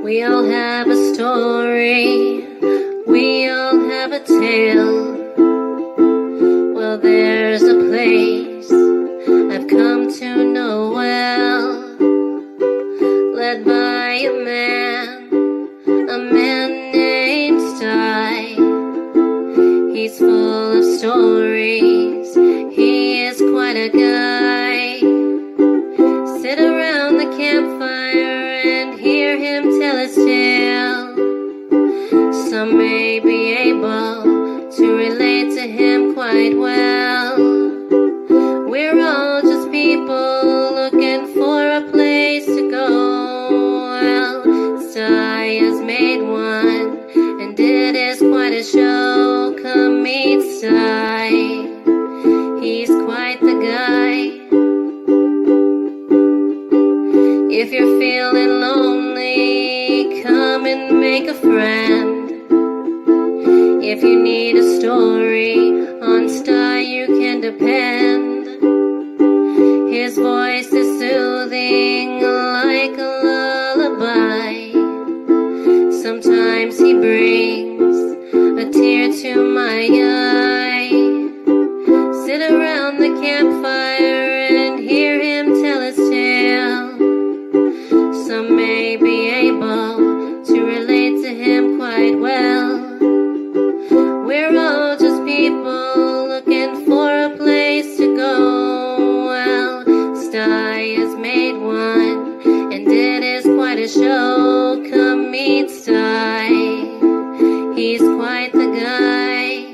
We all have a story, we all have a tale. Well, there's a place I've come to know well, led by a man named Sty. He's full of stories, he is quite a guy. Sit around the campfire and hear him tell his tale. Some may be able to relate to him quite well. We're all just people looking for a place to go. Well, Sty has made one, and it is quite a show. Come meet Sty, he's quite the guy. If you're feeling lonely, come and make a friend. If you need a story, on Sty you can depend. His voice is soothing like a lullaby. Sometimes he brings a tear to my eye. Sit around the campfire and hear him tell his tale. Some may be able to relate to him quite well. We're all just people looking for a place to go. Well, Sty has made one, and it is quite a show. Come meet Sty, he's quite the guy.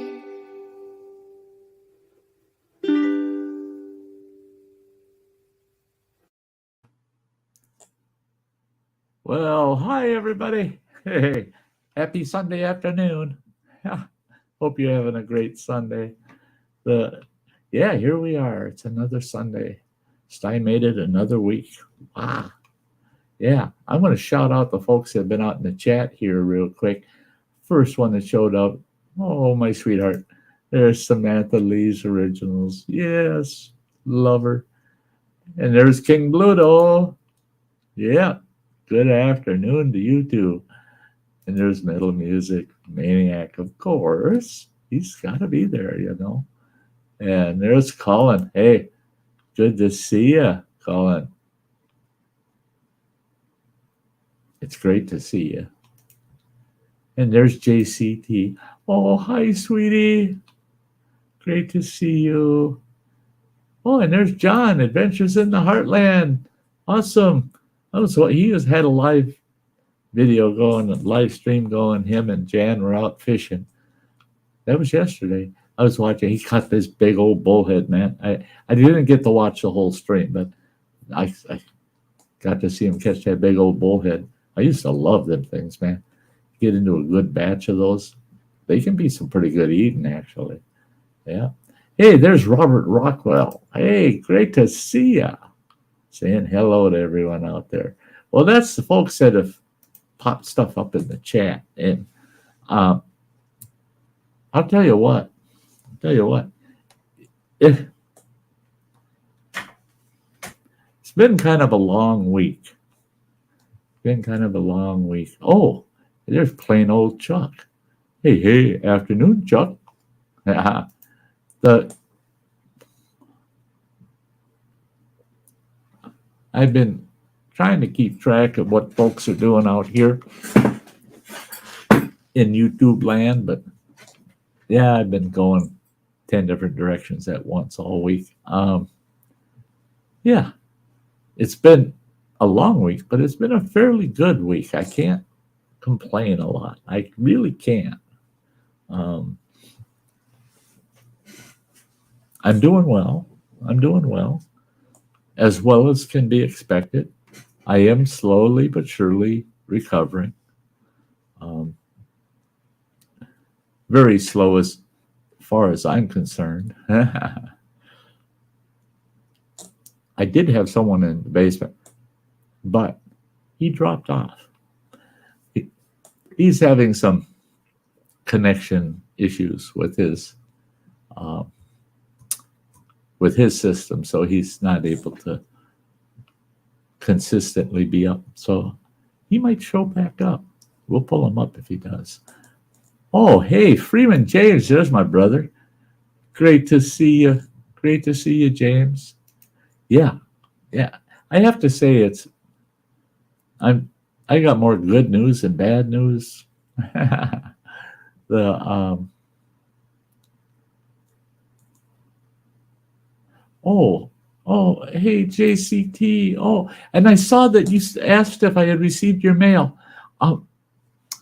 Well, hi everybody. Hey, happy Sunday afternoon. Hope you're having a great Sunday. Here we are. It's another Sunday. Sty made it another week. Wow. Yeah, I'm going to shout out the folks that have been out in the chat here real quick. First one that showed up. Oh, my sweetheart. There's Samantha Lee's Originals. Yes, love her. And there's King Bluto. Yeah, good afternoon to you too. And there's Metal Music Maniac, of course. He's got to be there, you know. And there's Colin. Hey, good to see you, Colin. It's great to see you. And there's JCT. Oh, hi, sweetie. Great to see you. Oh, and there's John, Adventures in the Heartland. Awesome. He has had a live video going, a live stream going. Him and Jan were out fishing. That was yesterday. I was watching. He caught this big old bullhead, man. I didn't get to watch the whole stream, but I got to see him catch that big old bullhead. I used to love them things, man. Get into a good batch of those. They can be some pretty good eating, actually. Yeah. Hey, there's Robert Rockwell. Hey, great to see ya. Saying hello to everyone out there. Well, that's the folks that have popped stuff up in the chat. And I'll tell you what. It's been kind of a long week. Oh, there's plain old Chuck. Hey, afternoon, Chuck. I've been trying to keep track of what folks are doing out here in YouTube land, but yeah, I've been going 10 different directions at once all week. Yeah, it's been a long week, but it's been a fairly good week. I can't complain a lot. I really can't. I'm doing well, as well as can be expected. I am slowly but surely recovering. Very slow as far as I'm concerned. I did have someone in the basement, but he dropped off. He's having some connection issues with his system, so he's not able to consistently be up. So He might show back up. We'll pull him up if he does. Oh, hey, Freeman James, there's my brother. Great to see you. Great to see you, James. Yeah, yeah. I have to say I got more good news than bad news. the oh hey JCT. Oh, and I saw that you asked if I had received your mail.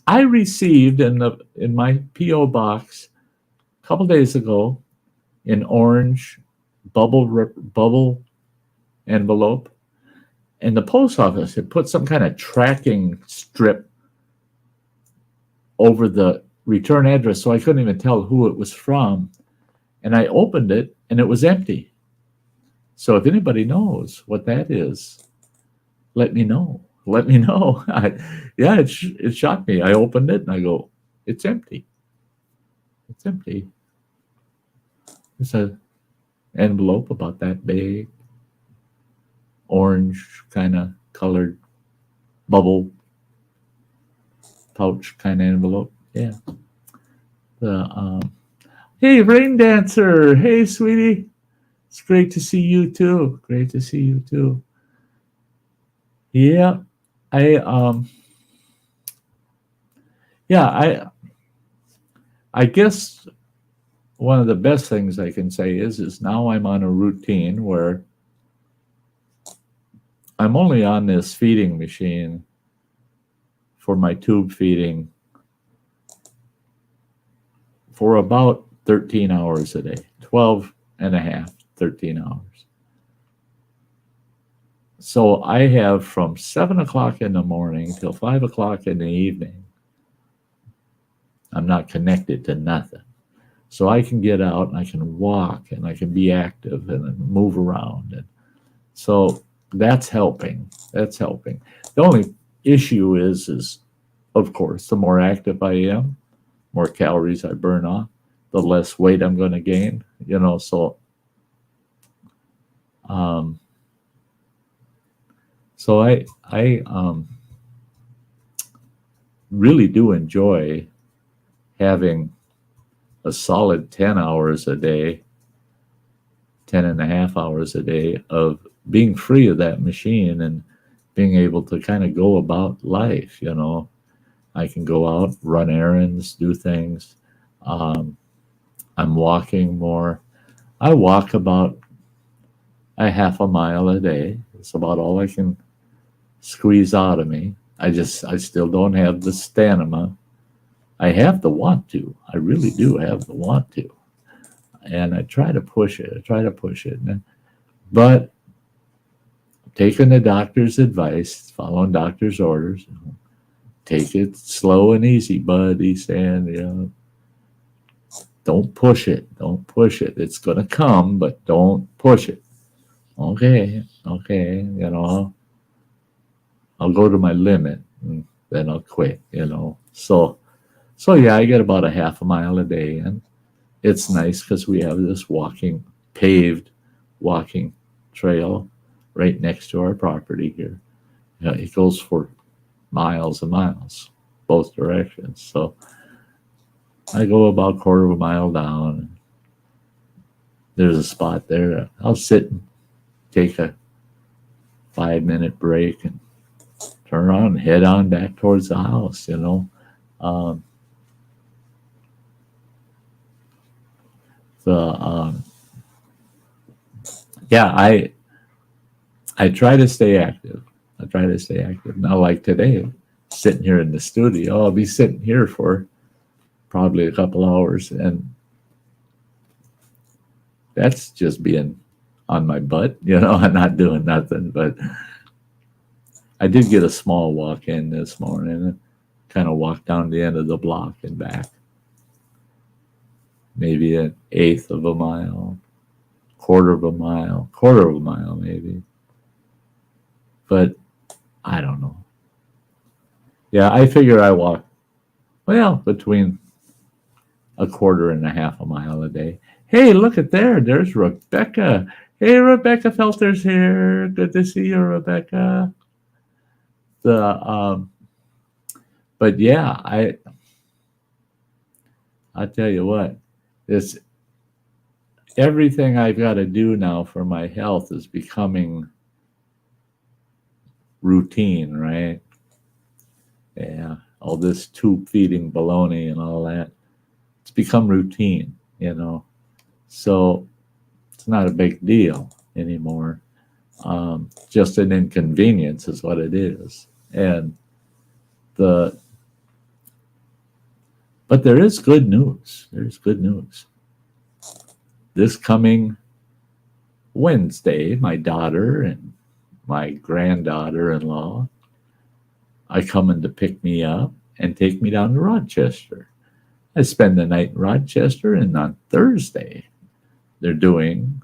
I received in my PO box a couple days ago an orange bubble envelope, and the post office had put some kind of tracking strip over the return address, so I couldn't even tell who it was from. And I opened it, and it was empty. So if anybody knows what that is, let me know. Let me know. It shocked me. I opened it, and I go, it's empty. It's empty. It's an envelope about that big, orange kind of colored bubble pouch kind of envelope. Yeah. Hey, Rain Dancer. Hey, sweetie. It's great to see you too. Great to see you too. Yeah. I guess one of the best things I can say is now I'm on a routine where I'm only on this feeding machine for my tube feeding for about 13 hours a day, 12 and a half, 13 hours. So I have from 7 o'clock in the morning till 5 o'clock in the evening. I'm not connected to nothing. So I can get out and I can walk and I can be active and move around. And so that's helping. That's helping. The only issue is of course, the more active I am, more calories I burn off, the less weight I'm going to gain, so I really do enjoy having a solid 10 hours a day, 10 and a half hours a day of being free of that machine and being able to kind of go about life. I can go out, run errands, do things. I'm walking more. I walk about a half a mile a day. It's about all I can squeeze out of me. I still don't have the stamina. I have the want to. I really do have the want to. And I try to push it. But taking the doctor's advice, following doctor's orders, take it slow and easy, bud. He's saying, don't push it. Don't push it. It's going to come, but don't push it. Okay. I'll go to my limit and then I'll quit, So yeah, I get about a half a mile a day, and it's nice because we have this paved walking trail right next to our property here. It goes for miles and miles, both directions. So I go about a quarter of a mile down. There's a spot there. I'll sit and take a 5-minute break and turn around and head on back towards the house, I try to stay active. Now, like today, sitting here in the studio, I'll be sitting here for probably a couple hours, and that's just being on my butt, I'm not doing nothing. But I did get a small walk in this morning and kind of walked down the end of the block and back. Maybe an eighth of a mile, quarter of a mile maybe. But I don't know. Yeah, I figure I walk, between a quarter and a half a mile a day. Hey, look at there. There's Rebecca. Hey, Rebecca Felter's here. Good to see you, Rebecca. But yeah, I tell you what, this everything I've got to do now for my health is becoming routine, right? Yeah, all this tube feeding baloney and all that. It's become routine, you know. So it's not a big deal anymore. Just an inconvenience is what it is. And the but there is good news. There's good news. This coming Wednesday, my daughter and my granddaughter-in-law are coming to pick me up and take me down to Rochester. I spend the night in Rochester, and on Thursday, they're doing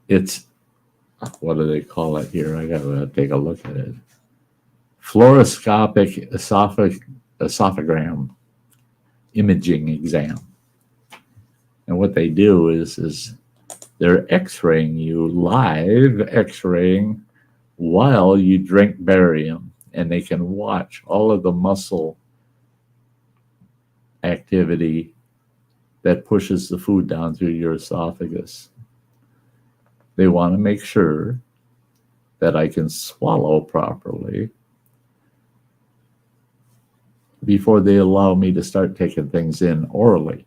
it's what do they call it here? I gotta take a look at it. Fluoroscopic esophagram imaging exam. And what they do is they're x-raying you, live x-raying while you drink barium, and they can watch all of the muscle activity that pushes the food down through your esophagus. They want to make sure that I can swallow properly before they allow me to start taking things in orally.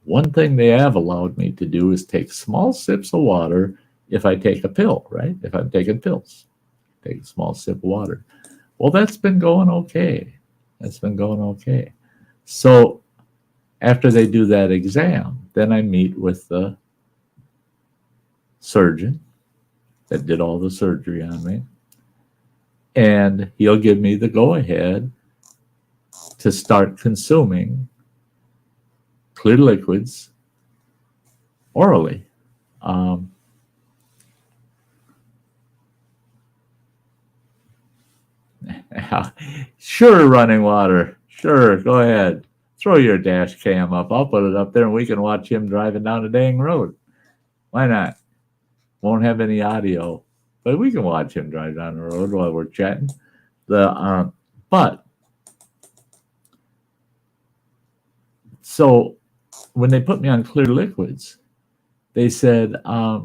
One thing they have allowed me to do is take small sips of water if I take a pill, right? If I'm taking pills, take a small sip of water. Well, that's been going okay. That's been going okay. So after they do that exam, then I meet with the surgeon that did all the surgery on me, and he'll give me the go-ahead to start consuming clear liquids orally. Sure, running water. Sure, go ahead. Throw your dash cam up. I'll put it up there, and we can watch him driving down the dang road. Why not? Won't have any audio, but we can watch him drive down the road while we're chatting. But so when they put me on clear liquids, they said, I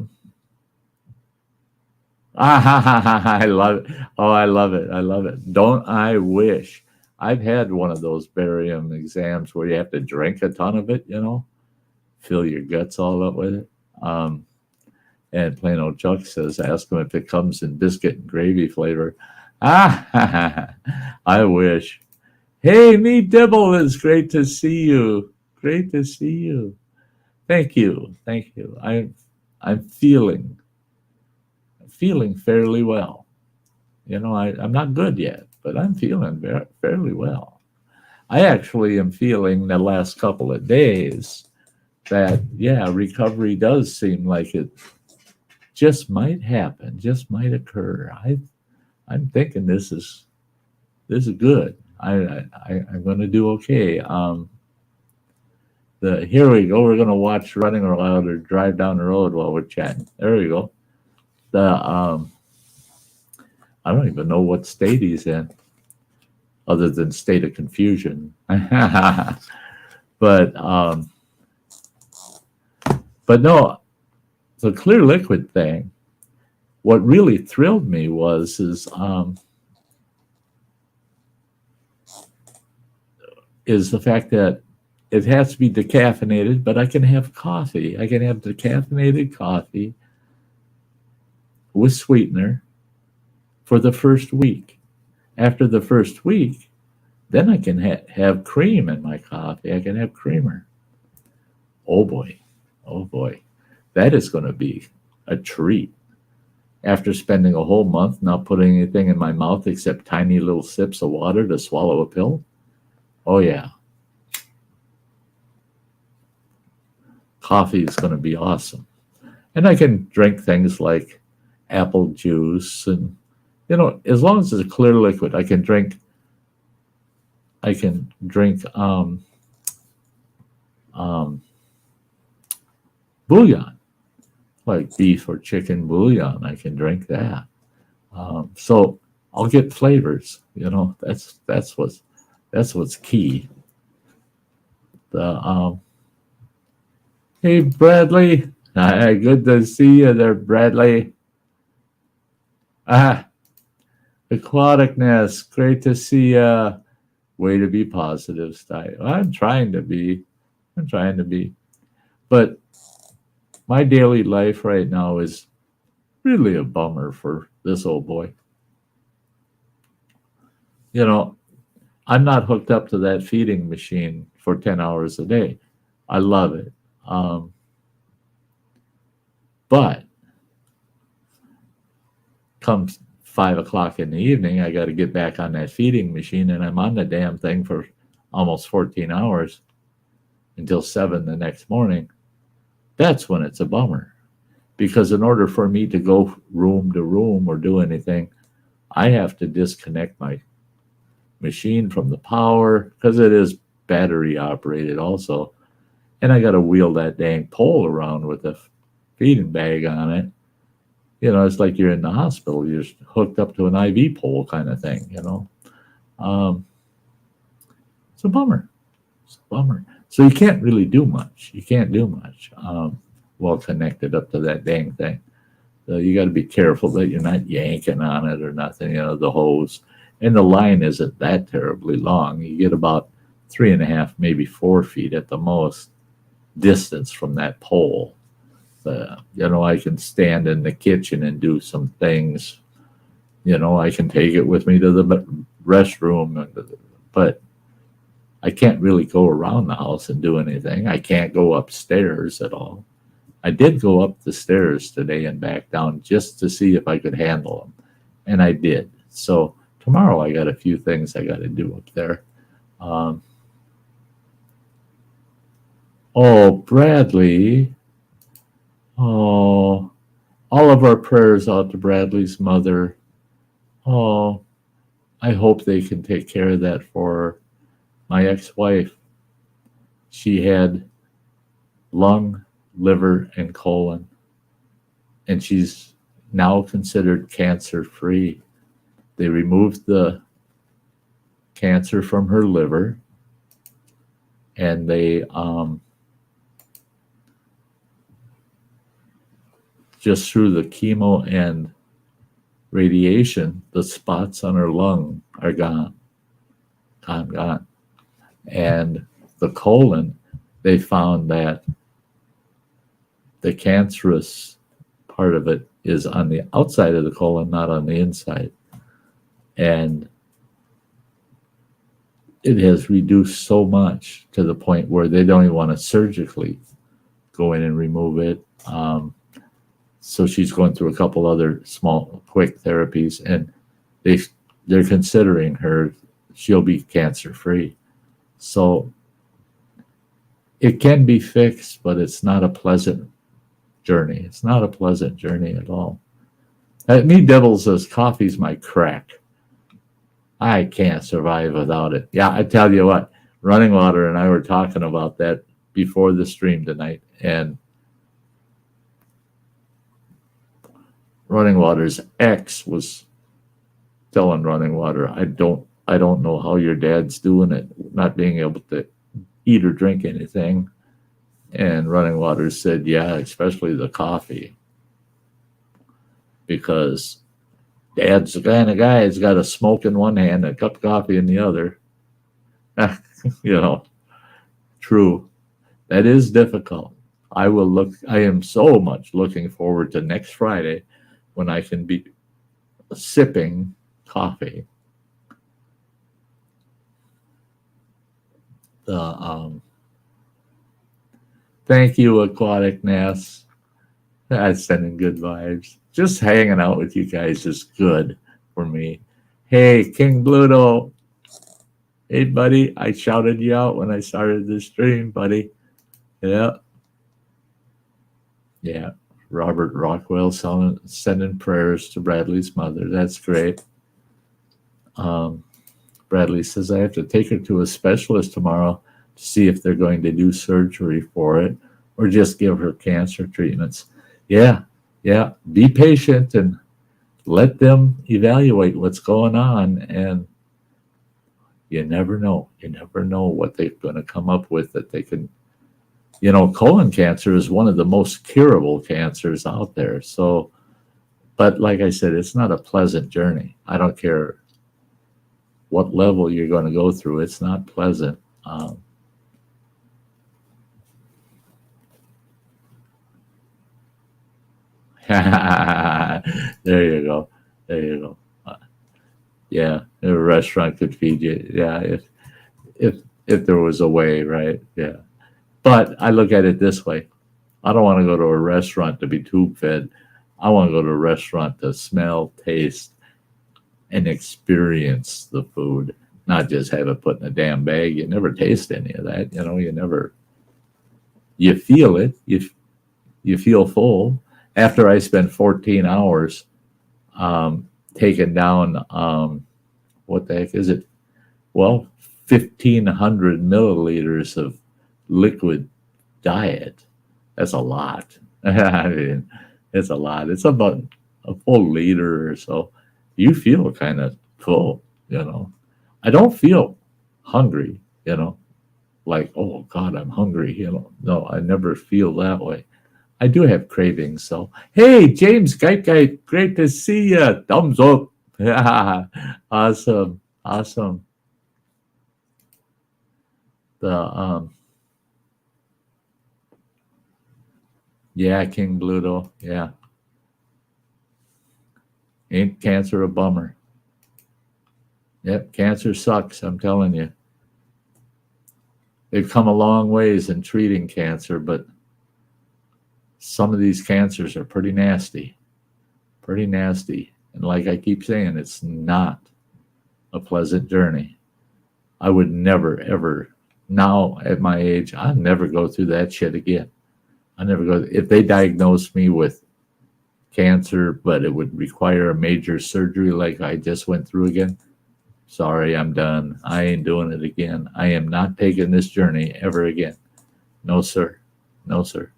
love it. Oh, I love it. I love it. Don't I wish I've had one of those barium exams where you have to drink a ton of it, you know, fill your guts all up with it. And plain old Chuck says, ask him if it comes in biscuit and gravy flavor. I wish. Hey, me Dibble, it's great to see you. Great to see you. Thank you. Thank you. I'm feeling fairly well. You know, I'm not good yet, but I'm feeling fairly well. I actually am feeling the last couple of days that, yeah, recovery does seem like it just might happen, just might occur. I'm thinking this is good. I'm going to do okay. Here we go. We're going to watch Running Around or drive down the road while we're chatting. There we go. I don't even know what state he's in, other than state of confusion. But no, the clear liquid thing. What really thrilled me is the fact that it has to be decaffeinated, but I can have coffee. I can have decaffeinated coffee with sweetener for the first week. After the first week, then I can have cream in my coffee. I can have creamer. Oh boy. That is going to be a treat. After spending a whole month not putting anything in my mouth except tiny little sips of water to swallow a pill. Oh yeah. Coffee is going to be awesome. And I can drink things like apple juice, and you know, as long as it's a clear liquid, I can drink bouillon, like beef or chicken bouillon. I can drink that. So I'll get flavors. That's what's key. The Hey Bradley, good to see you there, Bradley. Ah, Aquaticness, great to see you. Way to be positive, Sty. I'm trying to be. I'm trying to be. But my daily life right now is really a bummer for this old boy. You know, I'm not hooked up to that feeding machine for 10 hours a day. I love it. Um, but come 5 o'clock in the evening, I got to get back on that feeding machine, and I'm on the damn thing for almost 14 hours until 7 the next morning. That's when it's a bummer. Because in order for me to go room to room or do anything, I have to disconnect my machine from the power because it is battery operated also. And I got to wheel that dang pole around with a feeding bag on it. It's like you're in the hospital. You're hooked up to an IV pole kind of thing. Um, it's a bummer. It's a bummer. So you can't really do much. You can't do much while connected up to that dang thing. So you got to be careful that you're not yanking on it or nothing, the hose. And the line isn't that terribly long. You get about 3.5, maybe 4 feet at the most distance from that pole. I can stand in the kitchen and do some things. I can take it with me to the restroom, but I can't really go around the house and do anything. I can't go upstairs at all. I did go up the stairs today and back down just to see if I could handle them, and I did. So tomorrow I got a few things I got to do up there. Bradley. Oh, all of our prayers out to Bradley's mother. Oh, I hope they can take care of that for her. My ex-wife, she had lung, liver, and colon, and she's now considered cancer-free. They removed the cancer from her liver, and they just through the chemo and radiation, the spots on her lung are gone. And the colon, they found that the cancerous part of it is on the outside of the colon, not on the inside. And it has reduced so much to the point where they don't even want to surgically go in and remove it. So she's going through a couple other small, quick therapies, and they're considering her. She'll be cancer-free. So it can be fixed, but it's not a pleasant journey. It's not a pleasant journey at all. Me Devil says, coffee's my crack. I can't survive without it. Yeah, I tell you what, Running Water and I were talking about that before the stream tonight, and Running Water's ex was telling Running Water, I don't know how your dad's doing it, not being able to eat or drink anything. And Running Water said, yeah, especially the coffee. Because Dad's the kind of guy who's got a smoke in one hand and a cup of coffee in the other. True. That is difficult. I am so much looking forward to next Friday when I can be sipping coffee. Thank you, Aquatic Ness. That's sending good vibes. Just hanging out with you guys is good for me. Hey, King Bluto. Hey, buddy. I shouted you out when I started the stream, buddy. Yeah. Yeah. Robert Rockwell sending prayers to Bradley's mother. That's great. Bradley says, I have to take her to a specialist tomorrow to see if they're going to do surgery for it or just give her cancer treatments. Yeah. Be patient and let them evaluate what's going on, and you never know. You never know what they're going to come up with that they can. Colon cancer is one of the most curable cancers out there. So, but like I said, it's not a pleasant journey. I don't care what level you're going to go through. It's not pleasant. There you go. There you go. Yeah, a restaurant could feed you. Yeah, if there was a way, right? Yeah. But I look at it this way. I don't want to go to a restaurant to be tube fed. I want to go to a restaurant to smell, taste, and experience the food, not just have it put in a damn bag. You never taste any of that. You feel it. You feel full. After I spent 14 hours taking down, what the heck is it? Well, 1,500 milliliters of liquid diet. That's a lot. I mean, it's a lot. It's about a full liter or so. You feel kind of full. I don't feel hungry, like, oh God, I'm hungry. No, I never feel that way. I do have cravings. So, hey, James Guy, great to see you. Thumbs up. Awesome. Awesome. Yeah, King Bluto. Yeah. Ain't cancer a bummer? Yep, cancer sucks, I'm telling you. They've come a long ways in treating cancer, but some of these cancers are pretty nasty. Pretty nasty. And like I keep saying, it's not a pleasant journey. I would never, ever, now at my age, I'll never go through that shit again. I never go. If they diagnosed me with cancer, but it would require a major surgery like I just went through again, sorry, I'm done. I ain't doing it again. I am not taking this journey ever again. No, sir. No, sir.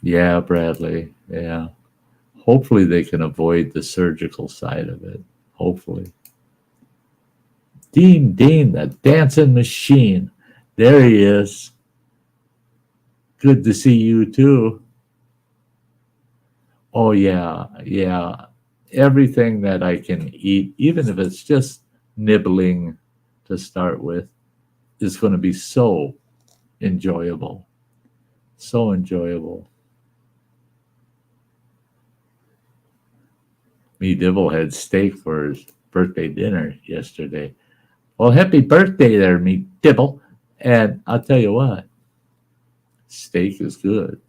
Yeah, Bradley. Yeah. Hopefully they can avoid the surgical side of it. Hopefully. Dean, the dancing machine. There he is. Good to see you too. Oh, yeah. Yeah. Everything that I can eat, even if it's just nibbling to start with, is going to be so enjoyable. So enjoyable. Me Dibble had steak for his birthday dinner yesterday. Well, happy birthday there, me Dibble. And I'll tell you what, steak is good.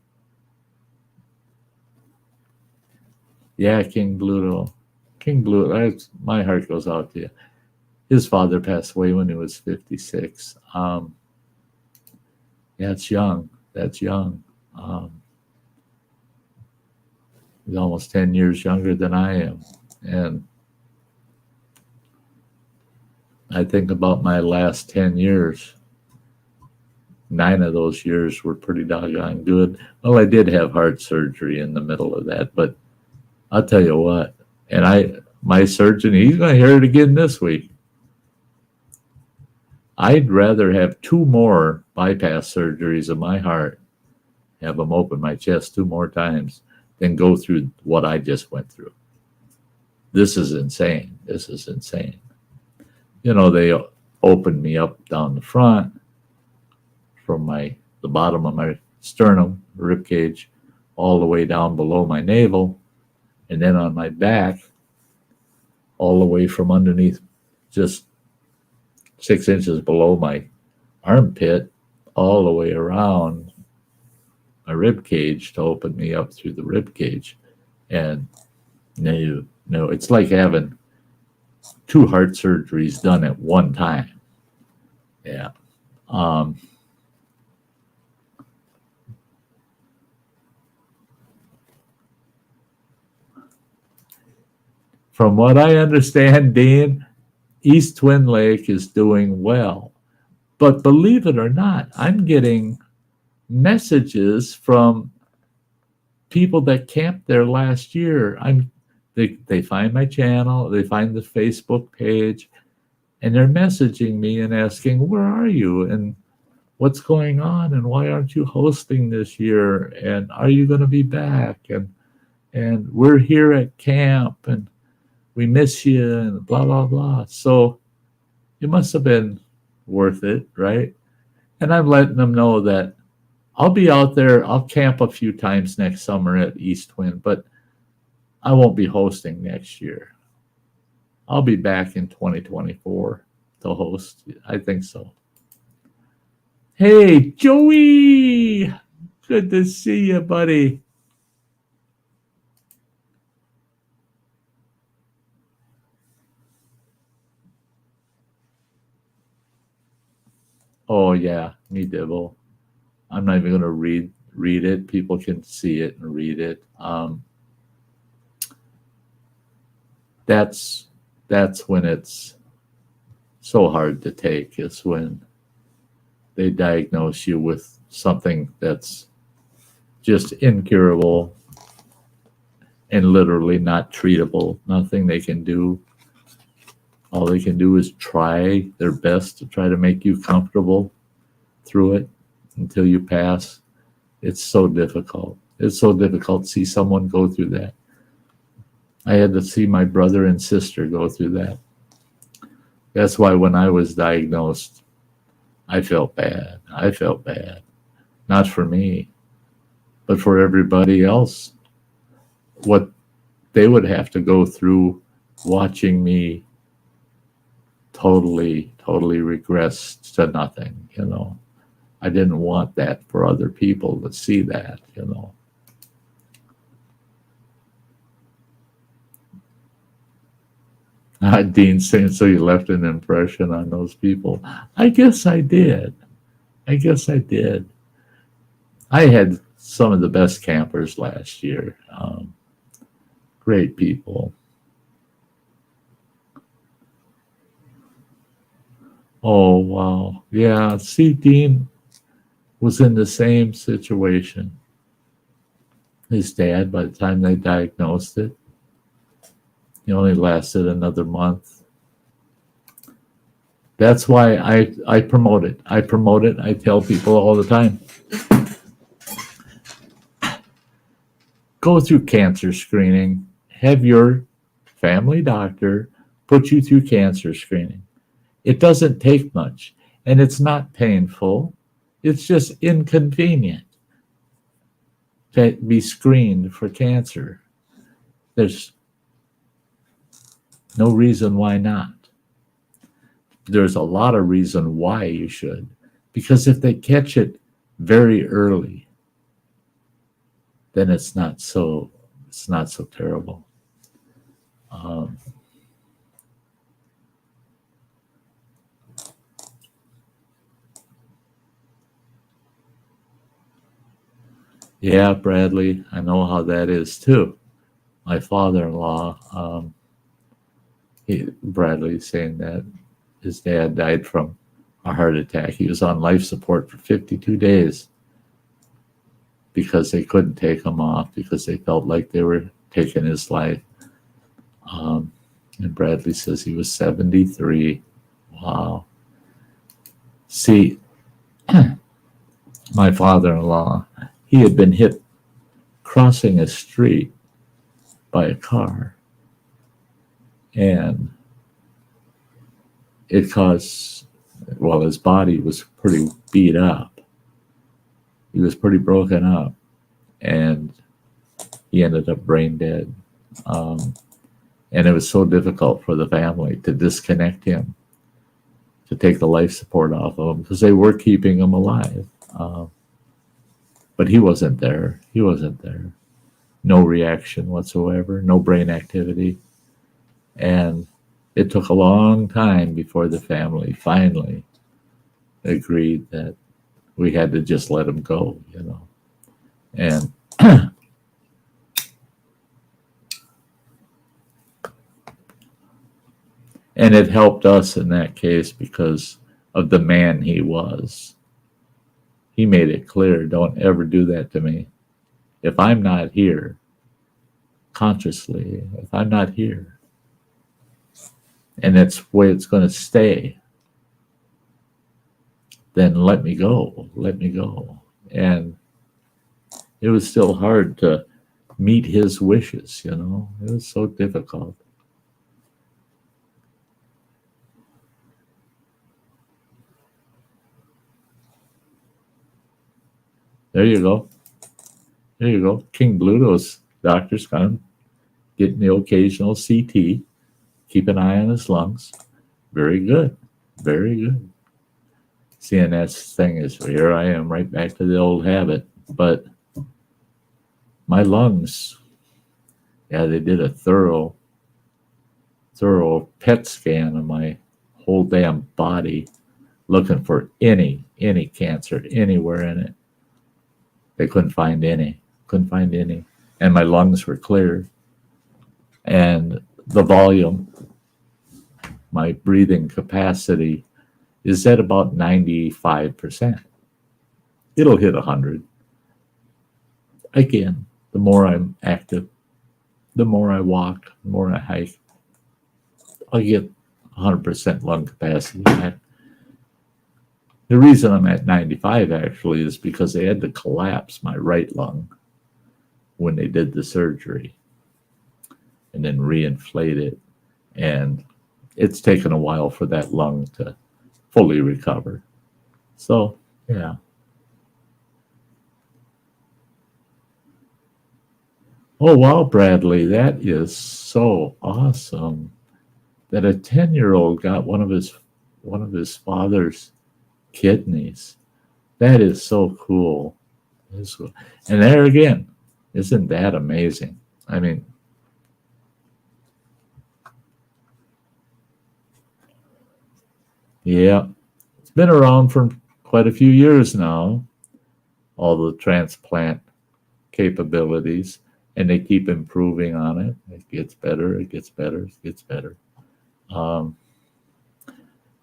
Yeah, King Bluto. King Bluto, my heart goes out to you. His father passed away when he was 56. Yeah, it's young. That's young. He's almost 10 years younger than I am. And I think about my last 10 years. 9 of those years were pretty doggone good. Well, I did have heart surgery in the middle of that, but I'll tell you what, and my surgeon, he's going to hear it again this week. I'd rather have 2 more bypass surgeries of my heart, have them open my chest 2 more times, than go through what I just went through. This is insane. This is insane. They opened me up down the front from the bottom of my sternum, rib cage, all the way down below my navel, and then on my back, all the way from underneath, just 6 inches below my armpit, all the way around my rib cage to open me up through the rib cage. And no, it's like having 2 heart surgeries done at one time. Yeah. From what I understand, Dean, East Twin Lake is doing well. But believe it or not, I'm getting messages from people that camped there last year. They find my channel, they find the Facebook page, and they're messaging me and asking, where are you? And what's going on? And why aren't you hosting this year? And are you going to be back? And we're here at camp and we miss you and blah, blah, blah. So it must have been worth it, right? And I'm letting them know that I'll be out there. I'll camp a few times next summer at East Wind, but I won't be hosting next year. I'll be back in 2024 to host. I think so. Hey, Joey. Good to see you, buddy. Oh, yeah, me dibble. I'm not even going to read it. People can see it and read it. That's when it's so hard to take, is when they diagnose you with something that's just incurable and literally not treatable. Nothing they can do. All they can do is try their best to try to make you comfortable through it until you pass. It's so difficult. It's so difficult to see someone go through that. I had to see my brother and sister go through that. That's why when I was diagnosed, I felt bad. I felt bad. Not for me, but for everybody else. What they would have to go through watching me totally regress to nothing, you know. I didn't want that for other people to see that, you know. Dean saying, so you left an impression on those people. I guess I did. I had some of the best campers last year. Great people. Oh, wow. Yeah, see, Dean was in the same situation. His dad, by the time they diagnosed it, he only lasted another month. That's why I promote it. I tell people all the time, go through cancer screening. Have your family doctor put you through cancer screening. It doesn't take much, and it's not painful. It's just inconvenient to be screened for cancer. There's no reason why not. There's a lot of reason why you should, because if they catch it very early, then it's not so terrible. Yeah, Bradley, I know how that is too. My father-in-law, Bradley, saying that his dad died from a heart attack. He was on life support for 52 days because they couldn't take him off because they felt like they were taking his life. And Bradley says he was 73. Wow. See, my father-in-law, he had been hit crossing a street by a car, and it caused, well, his body was pretty beat up. He was pretty broken up, and he ended up brain dead. And it was so difficult for the family to disconnect him, to take the life support off of him, because they were keeping him alive. But he wasn't there. No reaction whatsoever, no brain activity. And it took a long time before the family finally agreed that we had to just let him go, you know. And and it helped us in that case because of the man he was. he made it clear, don't ever do that to me. If I'm not here, consciously, if I'm not here, and that's where it's going to stay, then let me go, let me go. And it was still hard to meet his wishes, you know. It was so difficult. There you go. There you go. King Bluto's doctor's gone, getting the occasional CT, keep an eye on his lungs. Very good. Very good. CNS thing is, here I am right back to the old habit. But my lungs, yeah, they did a thorough PET scan of my whole damn body, looking for any cancer anywhere in it. They couldn't find any. And my lungs were clear. And the volume, my breathing capacity, is at about 95%. It'll hit 100. Again, the more I'm active, the more I walk, the more I hike, I'll get 100% lung capacity back. The reason I'm at 95 actually is because they had to collapse my right lung when they did the surgery and then reinflate it. And it's taken a while for that lung to fully recover. So, yeah. Oh, wow, Bradley, that is so awesome that a 10-year-old got one of his father's kidneys. That is so cool. And there again, isn't that amazing? I mean, yeah, it's been around for quite a few years now, all the transplant capabilities, and they keep improving on it. It gets better, it gets better, it gets better.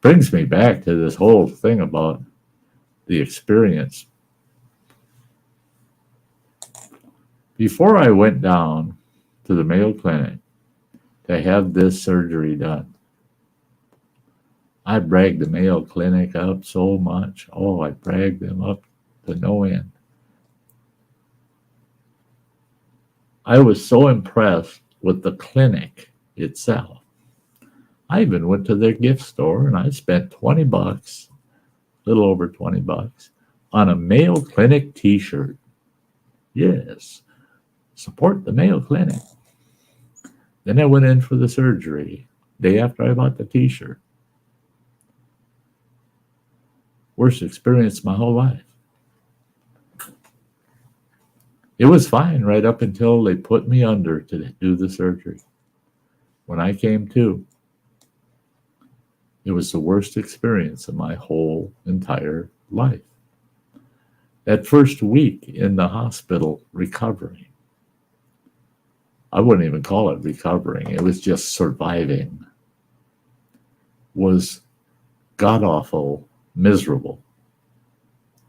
Brings me back to this whole thing about the experience. Before I went down to the Mayo Clinic to have this surgery done, I bragged the Mayo Clinic up so much. Oh, I bragged them up to no end. I was so impressed with the clinic itself. I even went to their gift store and I spent $20, a little over $20, on a Mayo Clinic t-shirt. Yes, support the Mayo Clinic. Then I went in for the surgery, day after I bought the t-shirt. Worst experience of my whole life. It was fine right up until they put me under to do the surgery. When I came to, it was the worst experience of my whole entire life. That first week in the hospital recovering, I wouldn't even call it recovering, it was just surviving, was god-awful, miserable,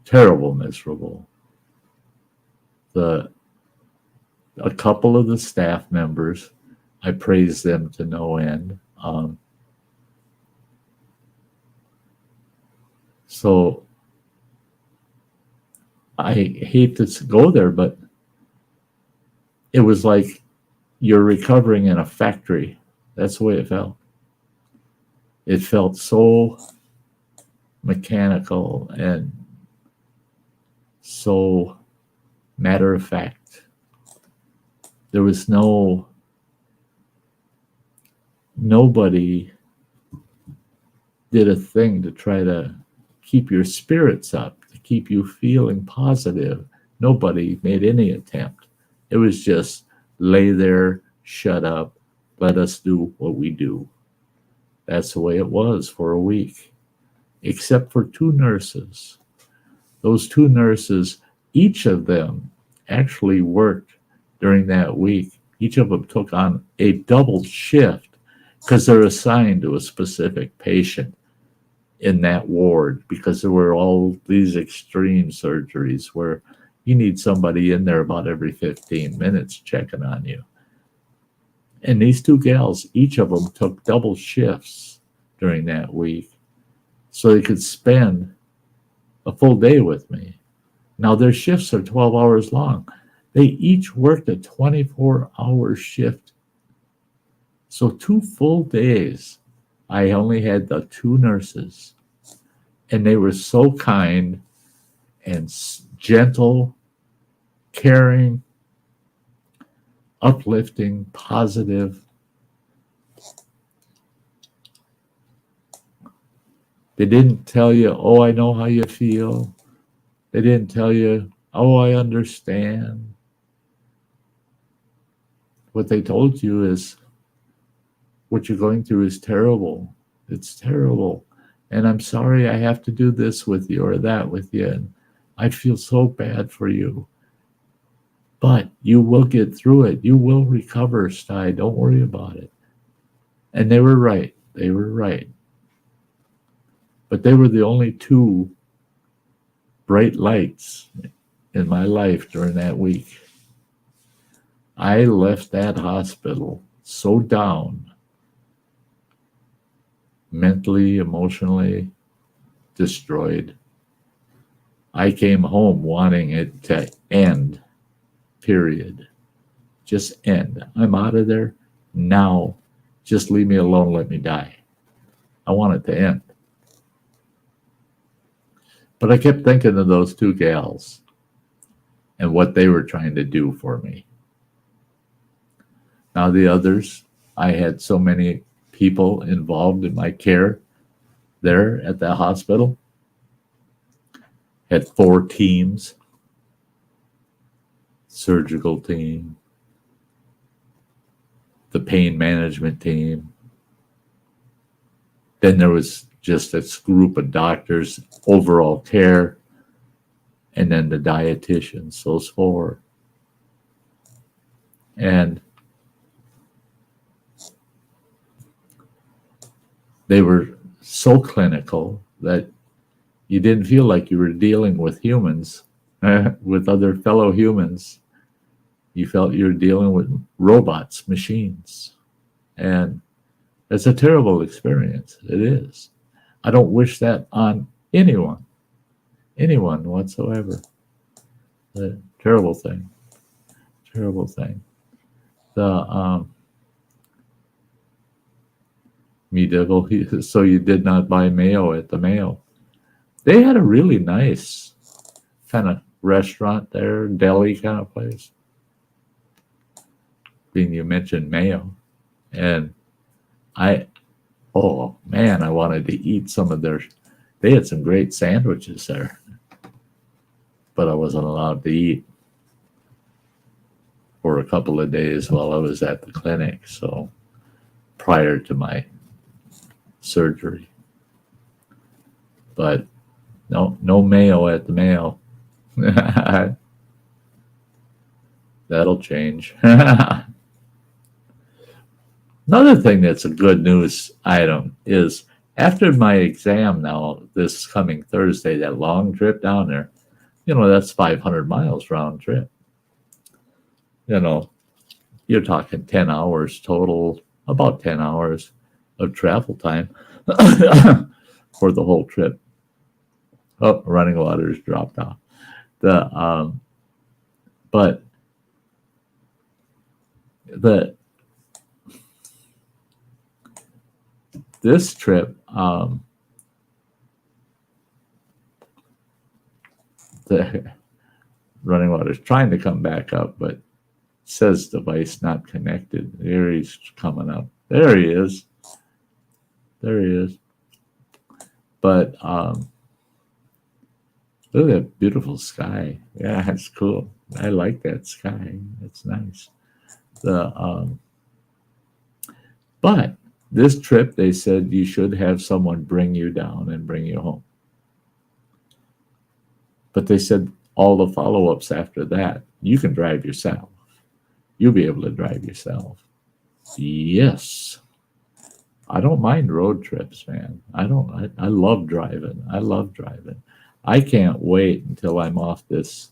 terrible miserable. A couple of the staff members, I praise them to no end. So I hate to go there, but it was like you're recovering in a factory. That's the way it felt. It felt so mechanical and so matter of fact. There was nobody did a thing to try to keep your spirits up, to keep you feeling positive. Nobody made any attempt. It was just lay there, shut up, let us do what we do. That's the way it was for a week, except for two nurses. Those two nurses, each of them actually worked during that week. Each of them took on a double shift because they're assigned to a specific patient. in that ward because there were all these extreme surgeries where you need somebody in there about every 15 minutes checking on you. And these two gals, each of them took double shifts during that week so they could spend a full day with me. Now their shifts are 12 hours long. They each worked a 24-hour shift. So 2 full days, I only had the 2 nurses. And they were so kind and gentle, caring, uplifting, positive. They didn't tell you, oh, I know how you feel. They didn't tell you, oh, I understand. What they told you is, what you're going through is terrible. It's terrible. And I'm sorry I have to do this with you or that with you. And I feel so bad for you. But you will get through it. You will recover, Sty. Don't worry about it. And they were right. They were right. But they were the only 2 bright lights in my life during that week. I left that hospital so down, mentally, emotionally destroyed. I came home wanting it to end, period. Just end. I'm out of there now. Just leave me alone. Let me die. I want it to end. But I kept thinking of those 2 gals and what they were trying to do for me. Now the others, I had so many people involved in my care there at the hospital. Had 4 teams. Surgical team, the pain management team. Then there was just a group of doctors, overall care, and then the dietitians, those 4. And they were so clinical that you didn't feel like you were dealing with humans, with other fellow humans. You felt you were dealing with robots, machines. And it's a terrible experience. It is. I don't wish that on anyone whatsoever. A terrible thing. Terrible thing. Me devil, so you did not buy mayo at the Mayo. They had a really nice kind of restaurant there, deli kind of place. Being you mentioned Mayo. And oh man, I wanted to eat some of they had some great sandwiches there. But I wasn't allowed to eat for a couple of days while I was at the clinic. So prior to my surgery. But no mayo at the Mayo. That'll change. Another thing that's a good news item is after my exam now, this coming Thursday, that long trip down there, that's 500 miles round trip. You're talking 10 hours total, about 10 hours of travel time for the whole trip. Oh, running water's dropped off. But this trip, the running water is trying to come back up, but says device not connected. There he's coming up. There he is. There he is. But look at that beautiful sky. Yeah, it's cool. I like that sky. It's nice. But this trip, they said you should have someone bring you down and bring you home. But they said all the follow-ups after that, you can drive yourself. You'll be able to drive yourself. Yes. I don't mind road trips, man. I love driving. I love driving. I can't wait until I'm off this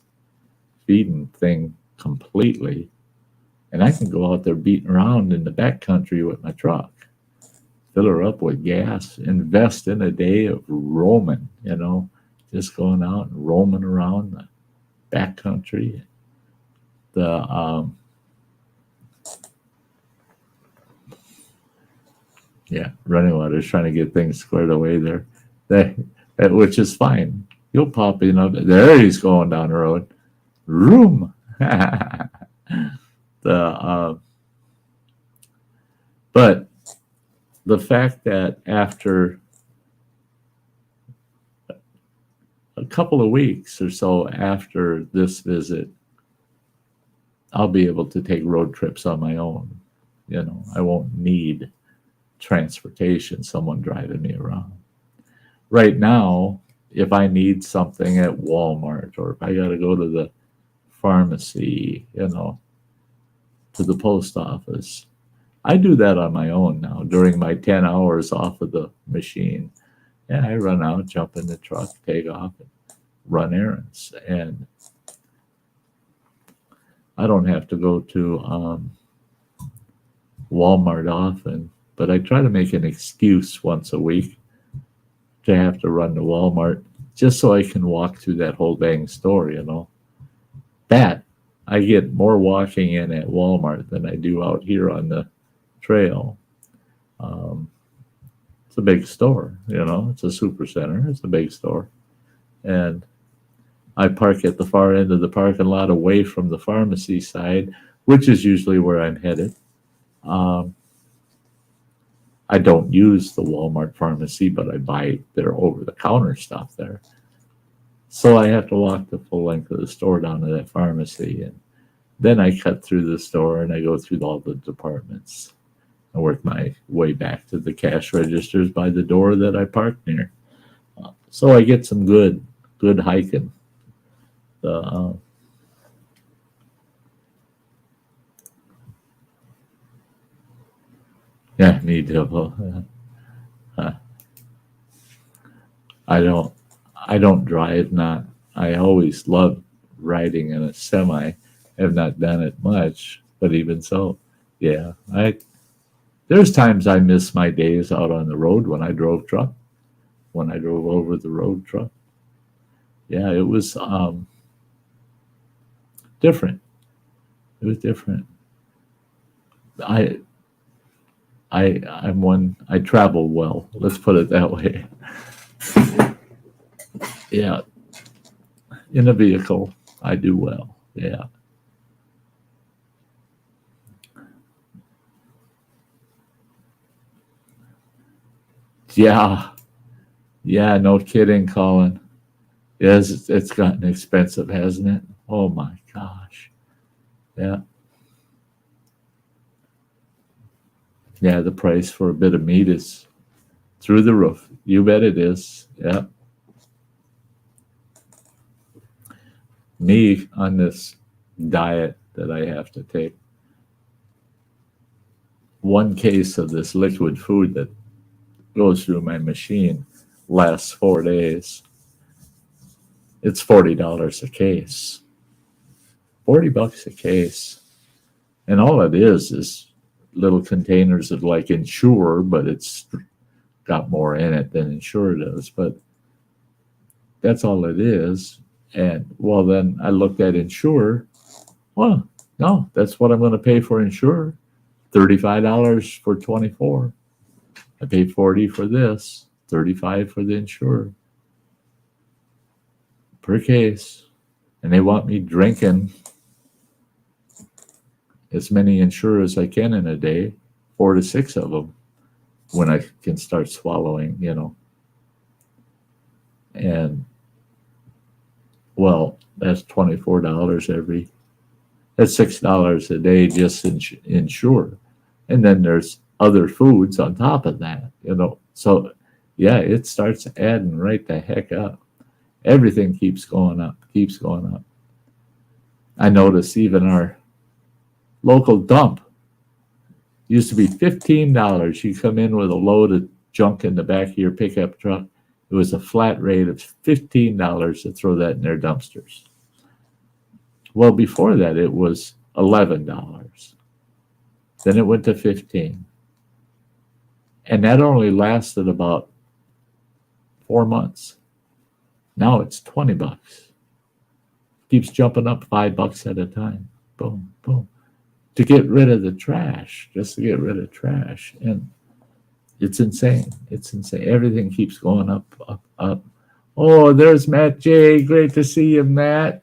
feeding thing completely, and I can go out there beating around in the back country with my truck, fill her up with gas, invest in a day of roaming, just going out and roaming around the back country. The Running Water's trying to get things squared away there, which is fine. He'll pop in up there. He's going down the road. Room. But the fact that after a couple of weeks or so after this visit, I'll be able to take road trips on my own. I won't need transportation, someone driving me around. Right now, if I need something at Walmart, or if I got to go to the pharmacy, to the post office, I do that on my own now during my 10 hours off of the machine. Yeah, I run out, jump in the truck, take off, and run errands. And I don't have to go to Walmart often, but I try to make an excuse once a week to have to run to Walmart just so I can walk through that whole dang store, That, I get more walking in at Walmart than I do out here on the trail. It's a big store, it's a super center. It's a big store. And I park at the far end of the parking lot away from the pharmacy side, which is usually where I'm headed. I don't use the Walmart pharmacy, but I buy their over-the-counter stuff there. So I have to walk the full length of the store down to that pharmacy. And then I cut through the store and I go through all the departments. I work my way back to the cash registers by the door that I parked near. So I get some good hiking. Yeah, need to. I don't drive. I always loved riding in a semi. I have not done it much, but even so, yeah. There's times I miss my days out on the road when I drove truck, when I drove over the road truck. Yeah, it was different. It was different. I travel well. Let's put it that way. Yeah. In a vehicle, I do well. Yeah. Yeah. Yeah, no kidding, Colin. Yes, it's gotten expensive, hasn't it? Oh my gosh. Yeah. Yeah, the price for a bit of meat is through the roof. You bet it is. Yeah. Me on this diet that I have to take, one case of this liquid food that goes through my machine lasts 4 days. It's $40 a case. $40 a case. And all it is little containers of like Ensure, but it's got more in it than Ensure does. But that's all it is. And well, then I looked at Ensure. Well, no, that's what I'm going to pay for Ensure. $35 for 24. I paid $40 for this, $35 for the Ensure per case. And they want me drinking as many Ensure as I can in a day, 4 to 6 of them, when I can start swallowing, And well, that's $24 that's $6 a day just Ensure. And then there's other foods on top of that, So yeah, it starts adding right the heck up. Everything keeps going up. I notice even our local dump Used to be $15. You come in with a load of junk in the back of your pickup truck. It was a flat rate of $15 to throw that in their dumpsters. Well, before that, it was $11. Then it went to 15. And that only lasted about 4 months. Now it's $20. Keeps jumping up $5 at a time. Boom, boom. To get rid of the trash, just to get rid of trash. And it's insane. It's insane. Everything keeps going up, up, up. Oh, there's Matt J. Great to see you, Matt.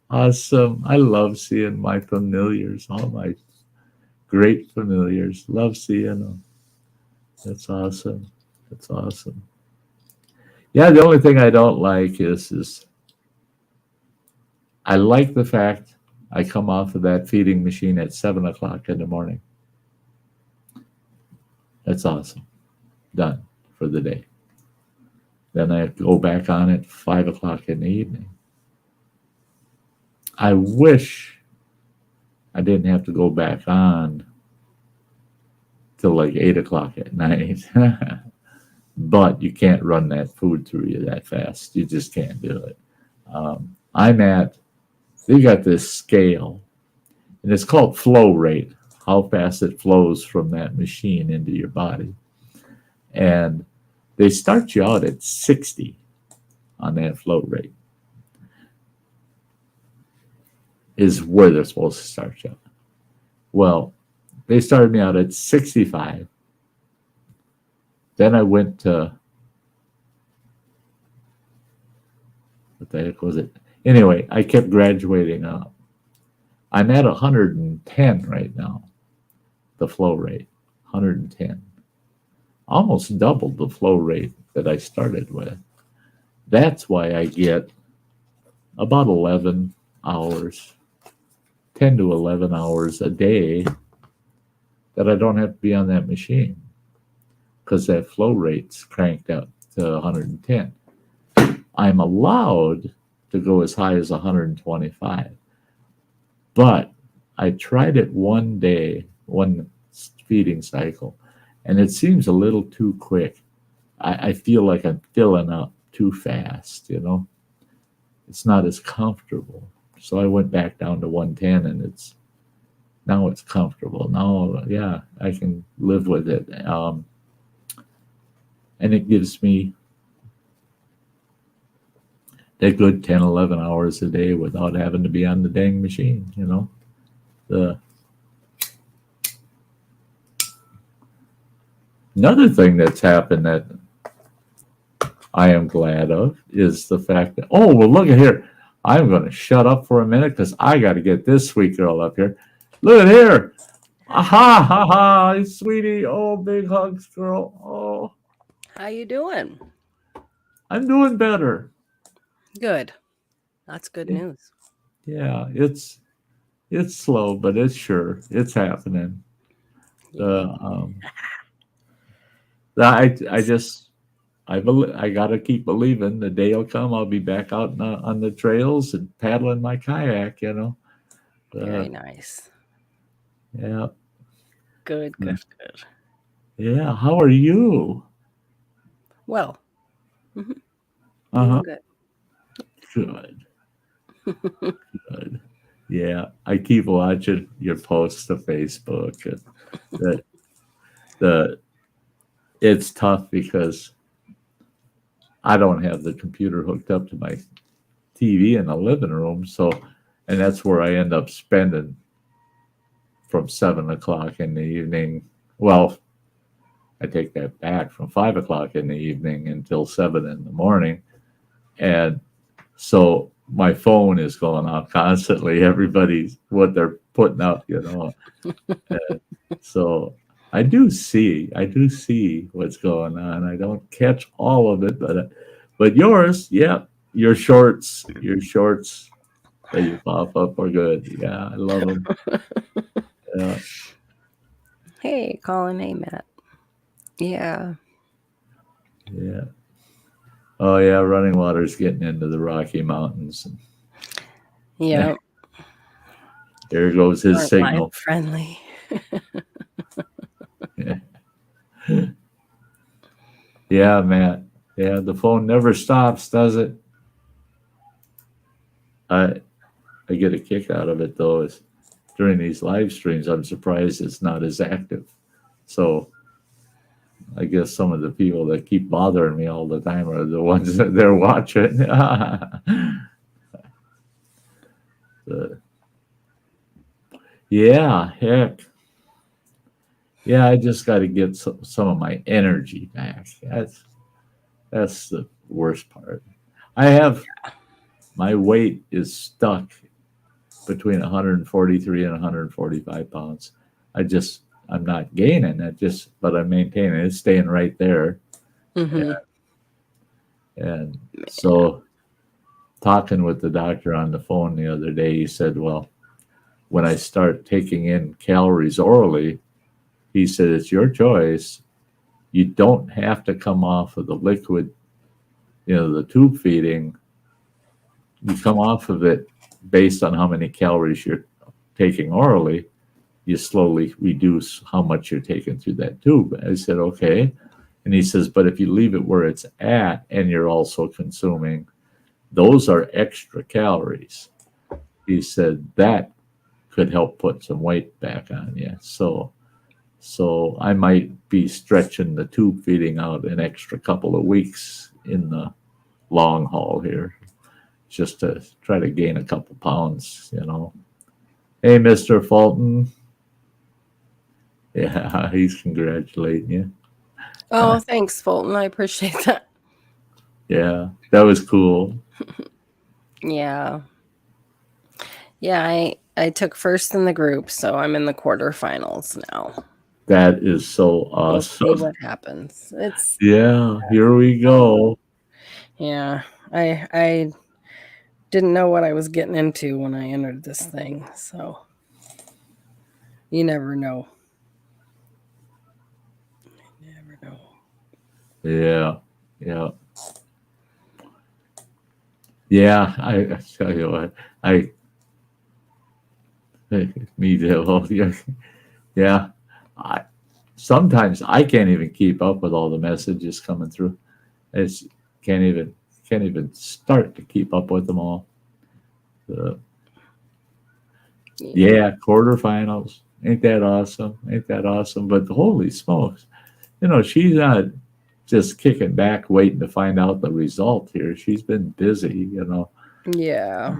Awesome. I love seeing my familiars, all my great familiars. Love seeing them. That's awesome. That's awesome. Yeah, the only thing I don't like is I like the fact I come off of that feeding machine at 7 o'clock in the morning. That's awesome. Done for the day. Then I go back on at 5 o'clock in the evening. I wish I didn't have to go back on till like 8 o'clock at night. But you can't run that food through you that fast. You just can't do it. They got this scale, and it's called flow rate, how fast it flows from that machine into your body. And they start you out at 60 on that flow rate, is where they're supposed to start you. Well, they started me out at 65. Then I went to, what the heck was it? Anyway, I kept graduating up. I'm at 110 right now, the flow rate, 110. Almost doubled the flow rate that I started with. That's why I get about 11 hours, 10 to 11 hours a day that I don't have to be on that machine, because that flow rate's cranked up to 110. I'm allowed to go as high as 125. But I tried it one day, one feeding cycle, and it seems a little too quick. I feel like I'm filling up too fast, you know? It's not as comfortable. So I went back down to 110, and now it's comfortable. Now, yeah, I can live with it. And it gives me a good 10, 11 hours a day without having to be on the dang machine, you know. Another thing that's happened that I am glad of is the fact that, oh, well, look at here. I'm going to shut up for a minute because I got to get this sweet girl up here. Look at here. Aha, ha, ha, sweetie. Oh, big hugs, girl. Oh. How you doing? I'm doing better. Good. That's good news. Yeah, it's slow, but it's sure. It's happening. I gotta keep believing the day will come. I'll be back out on the trails and paddling my kayak. You know. Very nice. Yeah. Good. Yeah. How are you? Well. Mm-hmm. Good. Good. Yeah, I keep watching your posts to Facebook. It's tough because I don't have the computer hooked up to my TV in the living room, and that's where I end up spending from 7 o'clock in the evening. Well, I take that back, from 5 o'clock in the evening until 7 in the morning. And so my phone is going off constantly. Everybody's what they're putting up, you know. So I do see what's going on. I don't catch all of it, but yours, yeah, your shorts that you pop up are good. Yeah, I love them. Yeah. Hey, Colin. Hey, Matt. Yeah. Yeah. Oh yeah, running water's getting into the Rocky Mountains. Yeah. There goes his signal. Friendly. Yeah, Matt. Yeah, the phone never stops, does it? I I get a kick out of it though. Is during these live streams, I'm surprised it's not as active. So I guess some of the people that keep bothering me all the time are the ones that they're watching. The- yeah, heck. Yeah, I just got to get some of my energy back. That's the worst part. I have my weight is stuck between 143 and 145 pounds. I'm not gaining it, but I'm maintaining it. It's staying right there. Mm-hmm. And so talking with the doctor on the phone the other day, he said, well, when I start taking in calories orally, he said, it's your choice. You don't have to come off of the liquid, the tube feeding. You come off of it based on how many calories you're taking orally. You slowly reduce how much you're taking through that tube. I said, okay. And he says, but if you leave it where it's at and you're also consuming, those are extra calories. He said that could help put some weight back on you. So I might be stretching the tube feeding out an extra couple of weeks in the long haul here, just to try to gain a couple pounds. Hey, Mr. Fulton. Yeah, he's congratulating you. Oh, thanks, Fulton. I appreciate that. Yeah, that was cool. Yeah. Yeah, I took first in the group, so I'm in the quarterfinals now. That is so We'll see awesome. what happens. It's Yeah, here we go. yeah. I didn't know what I was getting into when I entered this thing, so you never know. You never know. Yeah, yeah. Yeah, I tell you what, me too. Yeah. Sometimes I can't even keep up with all the messages coming through. It's can't even start to keep up with them all. Yeah, quarterfinals. Ain't that awesome? Ain't that awesome? But holy smokes, she's not just kicking back waiting to find out the result here. She's been busy. Yeah.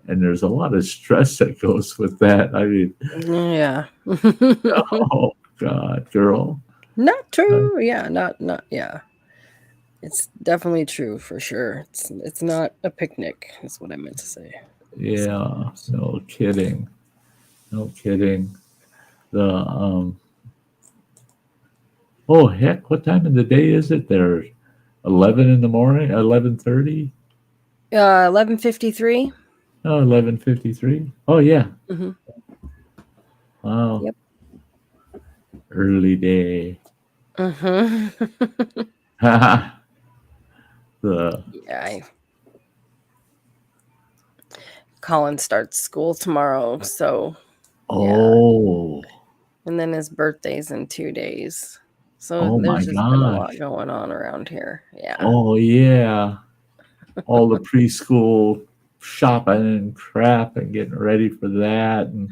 And there's a lot of stress that goes with that. I mean, Yeah. oh God, girl. Not true. Yeah, not yeah. It's definitely true for sure. It's not a picnic, is what I meant to say. Yeah, no kidding. No kidding. The oh heck, what time of the day is it there? 11 in the morning, 11:30? 11:53. Oh, 11:53. Oh yeah. Mm-hmm. Wow. Yep. Early day. Mm-hmm. The Yeah. Colin starts school tomorrow, so oh. and then his birthday's in 2 days. So Oh my there's just been a lot gosh. going on around here. Yeah. Oh yeah. All the preschool shopping and crap and getting ready for that and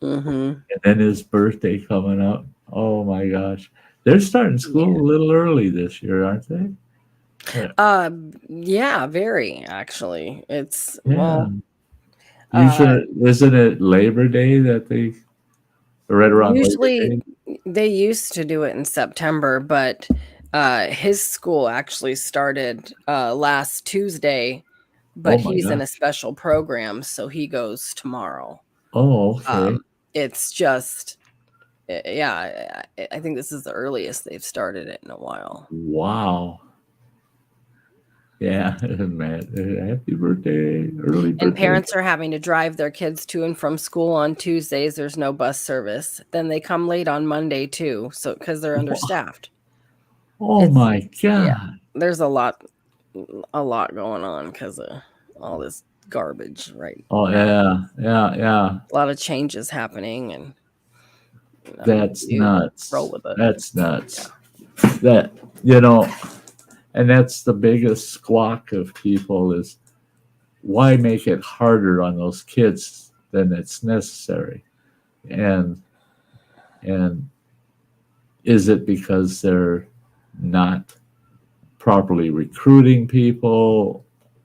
Mm-hmm. then his birthday coming up. Oh my gosh. They're starting school a little early this year, aren't they? Yeah, very actually. It's Yeah. well, Usually, isn't it Labor Day that they right around Labor usually Day? they used to do it in September, but his school actually started last Tuesday, but Oh my he's in a gosh. special program, so he goes tomorrow. Oh, okay. It's just yeah, I think this is the earliest they've started it in a while. Wow. Yeah, man. Happy birthday. Early And birthday. parents are having to drive their kids to and from school on Tuesdays. There's no bus service. Then they come late on Monday too, so because they're understaffed. Oh my God. Yeah, there's a lot going on because of all this garbage right Oh now. yeah. A lot of changes happening, and That's you nuts. roll with it. That's nuts. That you know, and that's the biggest squawk of people is why make it harder on those kids than it's necessary? And and is it because they're not properly recruiting people?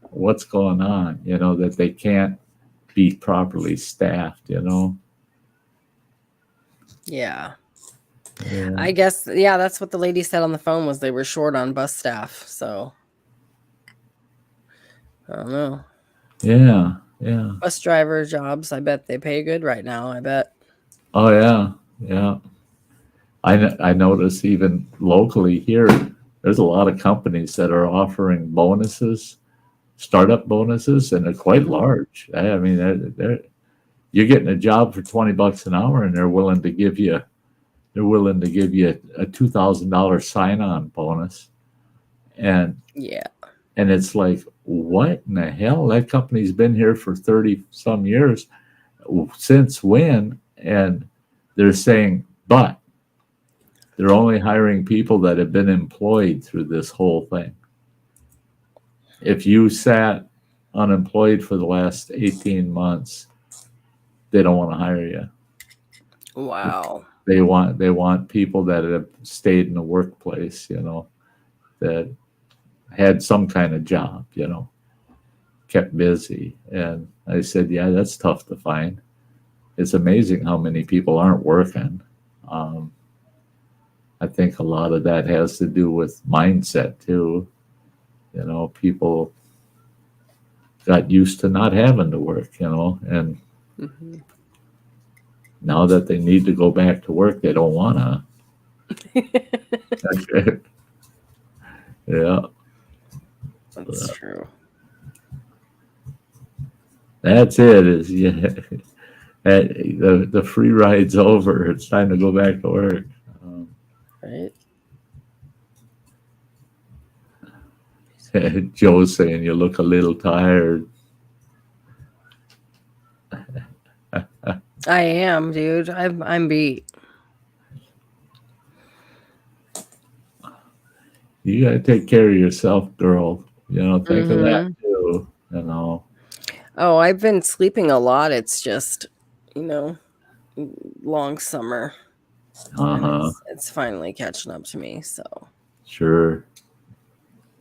What's going on? That they can't be properly staffed. Yeah. Yeah. I guess, yeah, that's what the lady said on the phone was they were short on bus staff. So I don't know. Yeah. Yeah. Bus driver jobs, I bet they pay good right now. I bet. Oh yeah. Yeah. I notice even locally here, there's a lot of companies that are offering bonuses, startup bonuses, and they're quite large. I mean, you're getting a job for $20 an hour, and they're willing to give you a $2,000 sign-on bonus, and Yeah. it's like, what in the hell? That company's been here for 30 some years. Since when? And they're saying, but they're only hiring people that have been employed through this whole thing. If you sat unemployed for the last 18 months, they don't want to hire you. Wow. They want people that have stayed in the workplace, that had some kind of job, kept busy. And I said, yeah, that's tough to find. It's amazing how many people aren't working. I think a lot of that has to do with mindset too. People got used to not having to work, and Mm-hmm. now that they need to go back to work, they don't want to. Yeah. That's true. That's it. Is yeah, the free ride's over. It's time to go back to work. Right. Joe's saying you look a little tired. I am, dude. I'm beat. You gotta take care of yourself, girl. Think of that Mhm. too. Oh, I've been sleeping a lot. It's just, long summer, and Uh-huh. it's finally catching up to me. So Sure.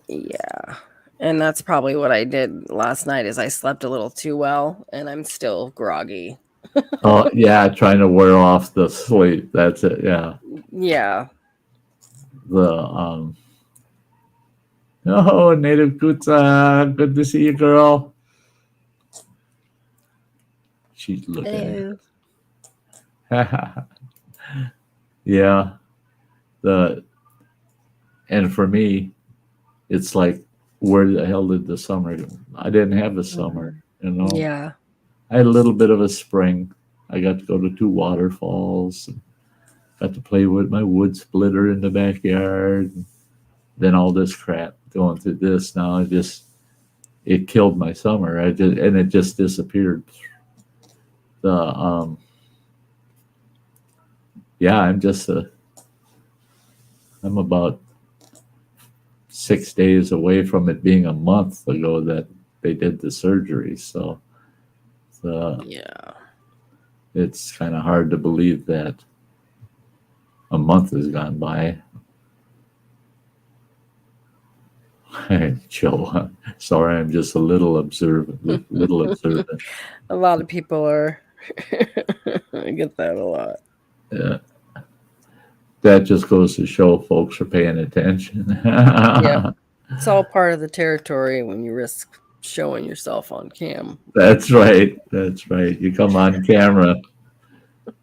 yeah, and that's probably what I did last night. Is I slept a little too well, and I'm still groggy. Oh yeah, trying to wear off the sleep. That's it. Yeah. Yeah. The oh, Native Kutsa, good to see you, girl. She's looking. Yeah. And for me, it's like, where the hell did the summer go? I didn't have a summer, Yeah. I had a little bit of a spring. I got to go to 2 waterfalls, and got to play with my wood splitter in the backyard. And then all this crap going through this now, it killed my summer. And it just disappeared. Yeah, I'm about 6 days away from it being a month ago that they did the surgery. So Yeah. it's kind of hard to believe that a month has gone by. Joe, sorry, I'm just a little observant. A lot of people are. I get that a lot. Yeah. That just goes to show folks are paying attention. Yeah. It's all part of the territory when you risk showing yourself on cam. That's right. That's right. You come on camera.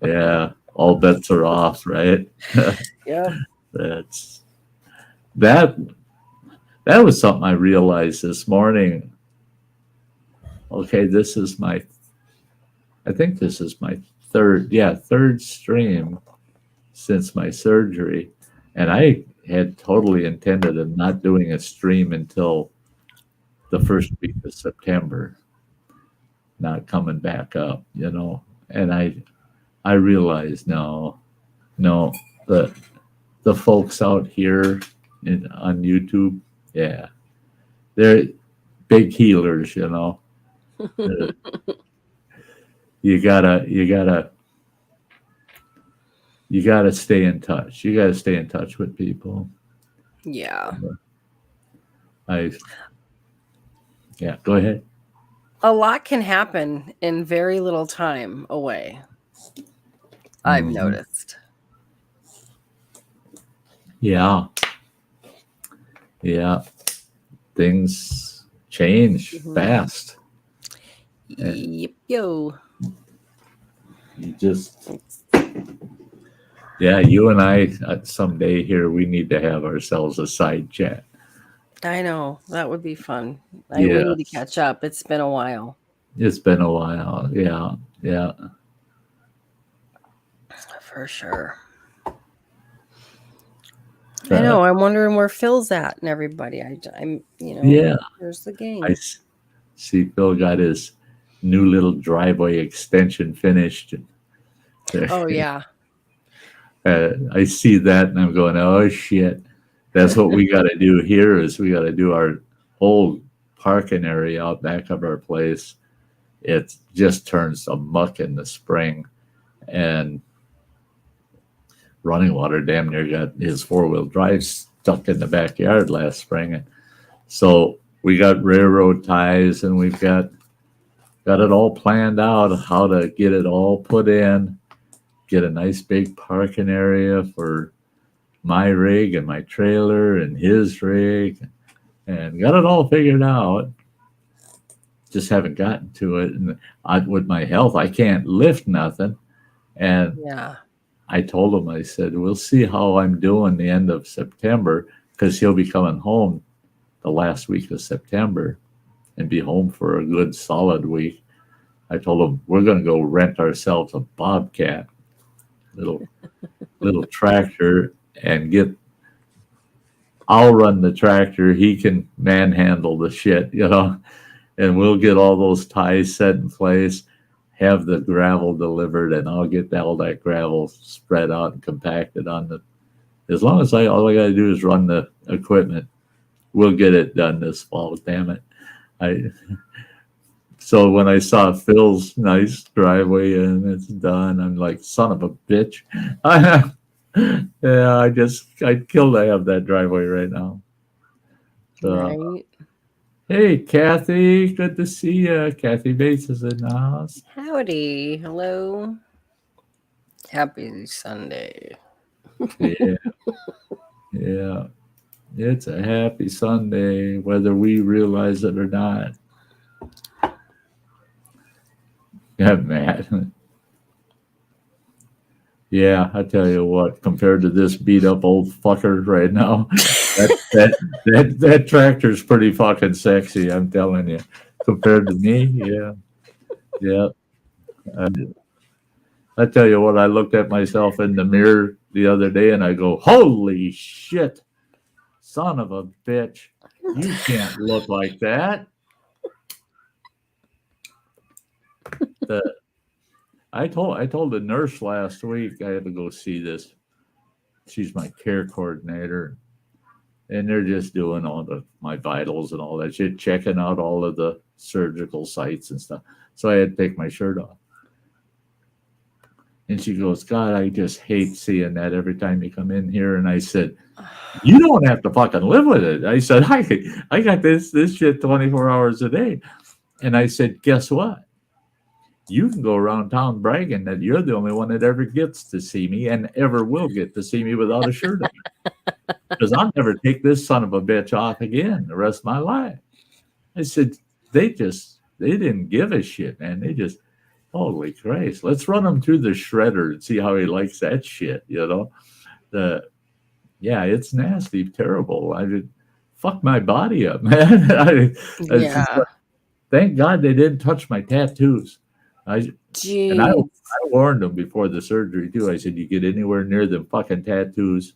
Yeah. All bets are off, right? Yeah. That was something I realized this morning. Okay, I think this is my third stream since my surgery. And I had totally intended of not doing a stream until the first week of September, not coming back up, And I realized, no, the folks out here on YouTube. Yeah, they're big healers. Uh, you gotta stay in touch. You gotta stay in touch with people. Yeah. I Yeah. Go ahead. A lot can happen in very little time away. I've Mhm. noticed. Yeah. Yeah. Things change Mhm. fast. And Yep, yo. you just, yeah, you and I, someday here, we need to have ourselves a side chat. I know. That would be fun. We need to Yes. catch up. It's been a while. It's been a while. Yeah. Yeah. For sure. I Uh, know. I'm wondering where Phil's at and everybody. I'm, yeah. there's the I gang. see Phil got his new little driveway extension finished. Oh, yeah. I see that and I'm going, oh shit. That's what we got to do here is we got to do our whole parking area out back of our place. It just turns to muck in the spring, and running water damn near got his 4-wheel drive stuck in the backyard last spring. And so we got railroad ties and we've got it all planned out how to get it all put in, get a nice big parking area for my rig and my trailer and his rig, and got it all figured out. Just haven't gotten to it. And with my health, I can't lift nothing. And Yeah. I told him, I said, we'll see how I'm doing the end of September because he'll be coming home the last week of September and be home for a good solid week. I told him we're going to go rent ourselves a Bobcat, little tractor, and get. I'll run the tractor. He can manhandle the shit, and we'll get all those ties set in place. Have the gravel delivered, and I'll get all that gravel spread out and compacted on the. As long as all I got to do is run the equipment, we'll get it done this fall. Damn it! I So when I saw Phil's nice driveway and it's done, I'm like, son of a bitch. Yeah, I'd kill to have that driveway right now. So, Right. hey, Kathy, good to see you. Kathy Bates is in the house. Howdy. Hello. Happy Sunday. Yeah, yeah. It's a happy Sunday, whether we realize it or not. Yeah, man. Yeah, I tell you what, compared to this beat up old fucker right now, that tractor's pretty fucking sexy, I'm telling you. Compared to me, yeah, yeah. I, I tell you what, I looked at myself in the mirror the other day and I go, holy shit, son of a bitch. You can't look like that. The I told the nurse last week I had to go see this. She's my care coordinator, and they're just doing all my vitals and all that shit, checking out all of the surgical sites and stuff. So I had to take my shirt off. And she goes, God, I just hate seeing that every time you come in here. And I said, you don't have to fucking live with it. I said, I got this shit 24 hours a day. And I said, guess what? You can go around town bragging that you're the only one that ever gets to see me and ever will get to see me without a shirt on. Because I'll never take this son of a bitch off again the rest of my life. I said, they didn't give a shit, man. They just, holy Christ, let's run him through the shredder and see how he likes that shit, Yeah, it's nasty, terrible. I did fuck my body up, man. It's just Yeah. thank God they didn't touch my tattoos. I Jeez. warned them before the surgery too. I said, you get anywhere near them fucking tattoos.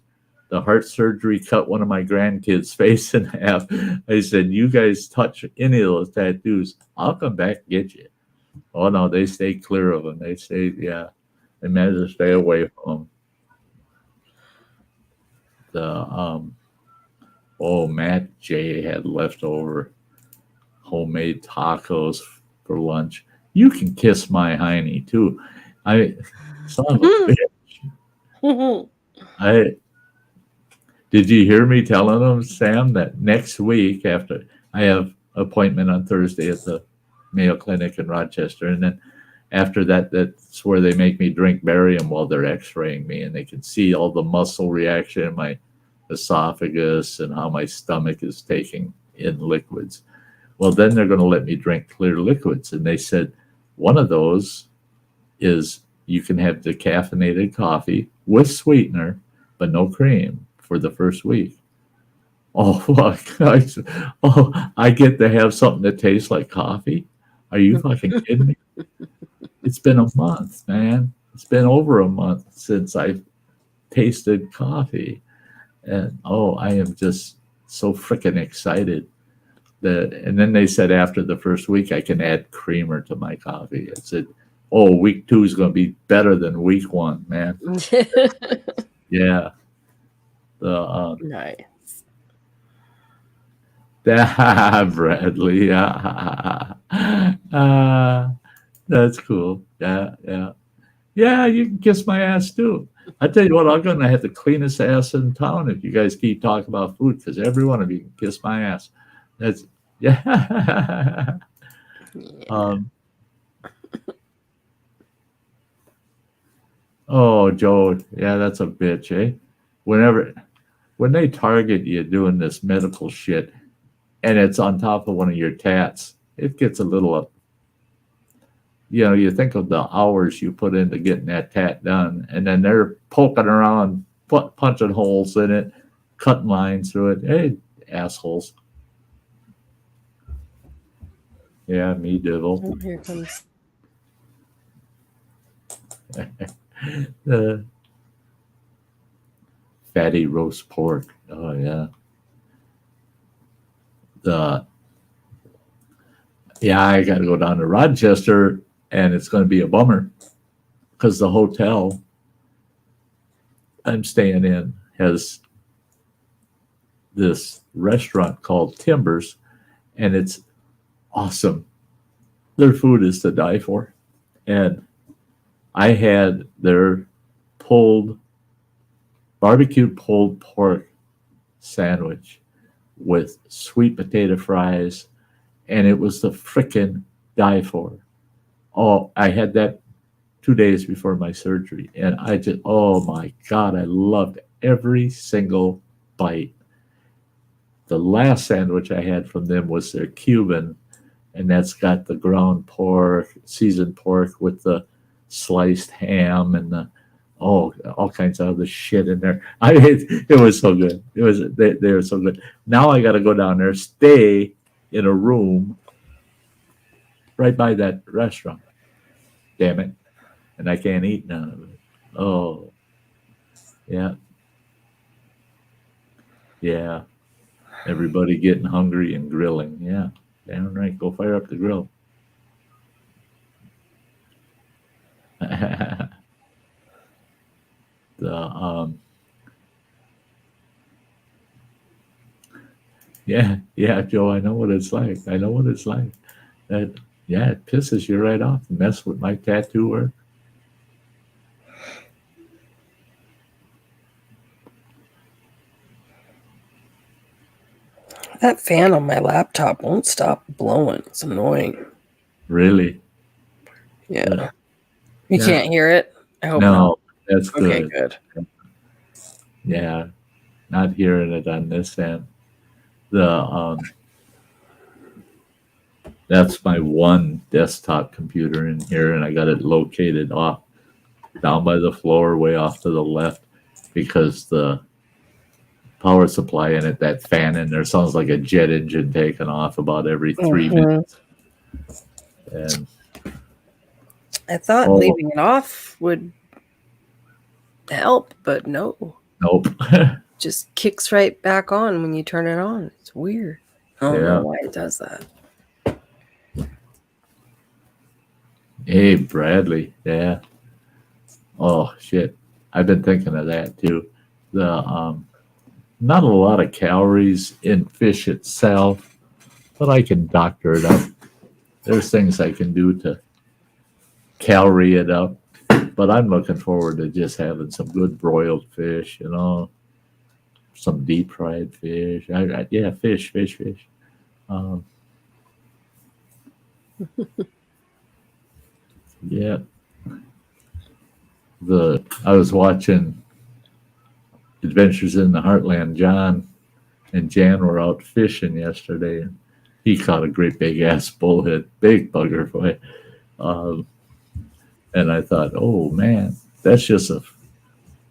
The heart surgery cut one of my grandkids' face in half. I said, you guys touch any of those tattoos, I'll come back and get you. Oh no, they stay clear of them. They managed to stay away from them. The Oh, Matt J had leftover homemade tacos for lunch. You can kiss my hiney too. I son of a bitch. I did you hear me telling them, Sam, that next week after I have appointment on Thursday at the Mayo Clinic in Rochester, and then after that, that's where they make me drink barium while they're X-raying me, and they can see all the muscle reaction in my esophagus and how my stomach is taking in liquids. Well, then they're going to let me drink clear liquids, and they said one of those is you can have decaffeinated coffee with sweetener, but no cream for the first week. Oh, fuck. I get to have something that tastes like coffee? Are you fucking kidding me? It's been a month, man. It's been over a month since I've tasted coffee. And I am just so freaking excited. And then they said after the first week, I can add creamer to my coffee. I said, week 2 is going to be better than week 1, man. Yeah. Nice. Bradley. That's cool. Yeah, you can kiss my ass too. I tell you what, I'm going to have the cleanest ass in town if you guys keep talking about food, because every one of you can kiss my ass. That's yeah. Joe, yeah, that's a bitch, eh? When they target you doing this medical shit, and it's on top of one of your tats, it gets a little you think of the hours you put into getting that tat done, and then they're poking around, punching holes in it, cutting lines through it. Hey, assholes. Yeah, me devil. Oh, here comes. The fatty roast pork. Oh, yeah. I got to go down to Rochester, and it's going to be a bummer because the hotel I'm staying in has this restaurant called Timbers, and it's awesome. Their food is to die for. And I had their barbecued pulled pork sandwich with sweet potato fries, and it was the frickin' die for. I had that 2 days before my surgery, and I just, oh my God, I loved every single bite. The last sandwich I had from them was their Cuban, and that's got the ground pork, seasoned pork with the sliced ham and the all kinds of other shit in there. It was so good. They were so good. Now I got to go down there, stay in a room right by that restaurant. Damn it. And I can't eat none of it. Oh, yeah. Yeah. Everybody getting hungry and grilling. Yeah. Damn right. Go fire up the grill. Yeah, Joe, I know what it's like. It pisses you right off to mess with my tattoo work. That fan on my laptop won't stop blowing. It's annoying. Really? Yeah. You can't hear it? I hope no, not. That's good. Okay, good. Yeah, not hearing it on this end. That's my one desktop computer in here, and I got it located down by the floor, way off to the left, because the power supply in it, that fan in there, sounds like a jet engine taking off about every 3 minutes. And I thought leaving it off would help, but no. Nope. Just kicks right back on when you turn it on. It's weird. I don't know why it does that. Hey, Bradley. Yeah. Oh, shit. I've been thinking of that, too. not a lot of calories in fish itself, but I can doctor it up. There's things I can do to calorie it up. But I'm looking forward to just having some good broiled fish, some deep fried fish. Yeah, fish. Um, yeah, I was watching Adventures in the Heartland. John and Jan were out fishing yesterday, and he caught a great big ass bullhead, big bugger boy. And I thought, oh man, that's just a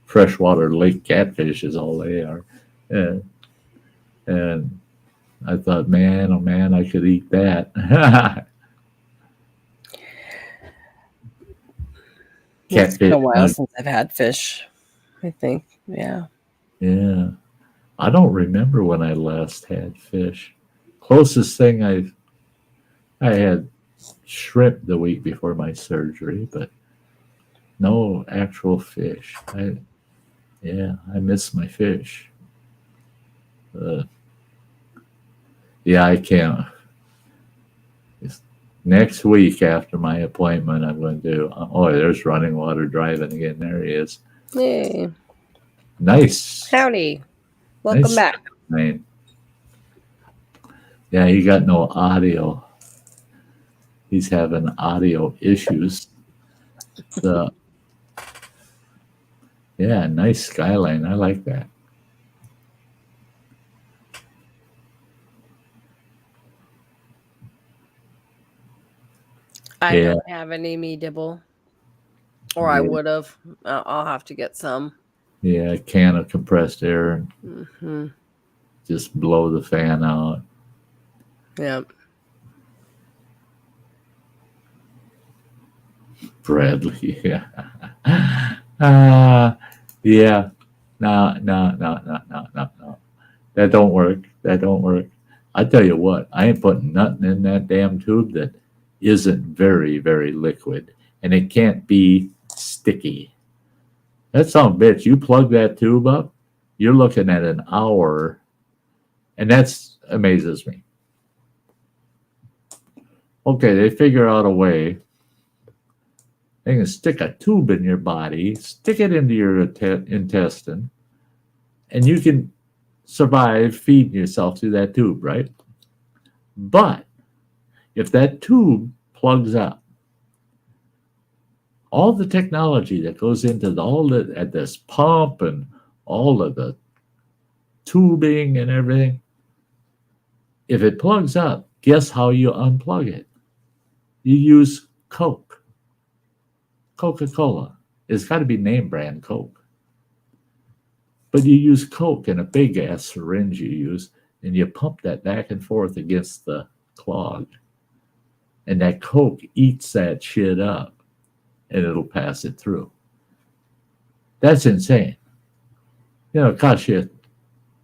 freshwater lake catfish is all they are. And I thought, man, oh man, I could eat that. It's been a while since I've had fish, I think. Yeah. Yeah. I don't remember when I last had fish. Closest thing I had shrimp the week before my surgery, but no actual fish. I miss my fish. Yeah, I can't. Next week after my appointment, I'm going to do. Oh, there's running water driving again. There he is. Yay. Nice. Howdy. Welcome Nice. back. Man. Yeah, he got no audio. He's having audio issues. Yeah, nice skyline. I like that. I don't have any me dibble. Or I would have. I'll have to get some. Yeah, a can of compressed air and just blow the fan out. Yeah. Bradley, yeah. Yeah. No. That don't work. I tell you what, I ain't putting nothing in that damn tube that isn't very, very liquid. And it can't be sticky. That son of a bitch, you plug that tube up, you're looking at an hour, and that's amazes me. Okay, they figure out a way. They can stick a tube in your body, stick it into your intestine, and you can survive feeding yourself through that tube, right? But if that tube plugs up, all the technology that goes into this pump and all of the tubing and everything, if it plugs up, guess how you unplug it? You use Coke. Coca-Cola. It's got to be name brand Coke. But you use Coke in a big ass syringe you use, and you pump that back and forth against the clog. And that Coke eats that shit up, and it'll pass it through. That's insane. It costs you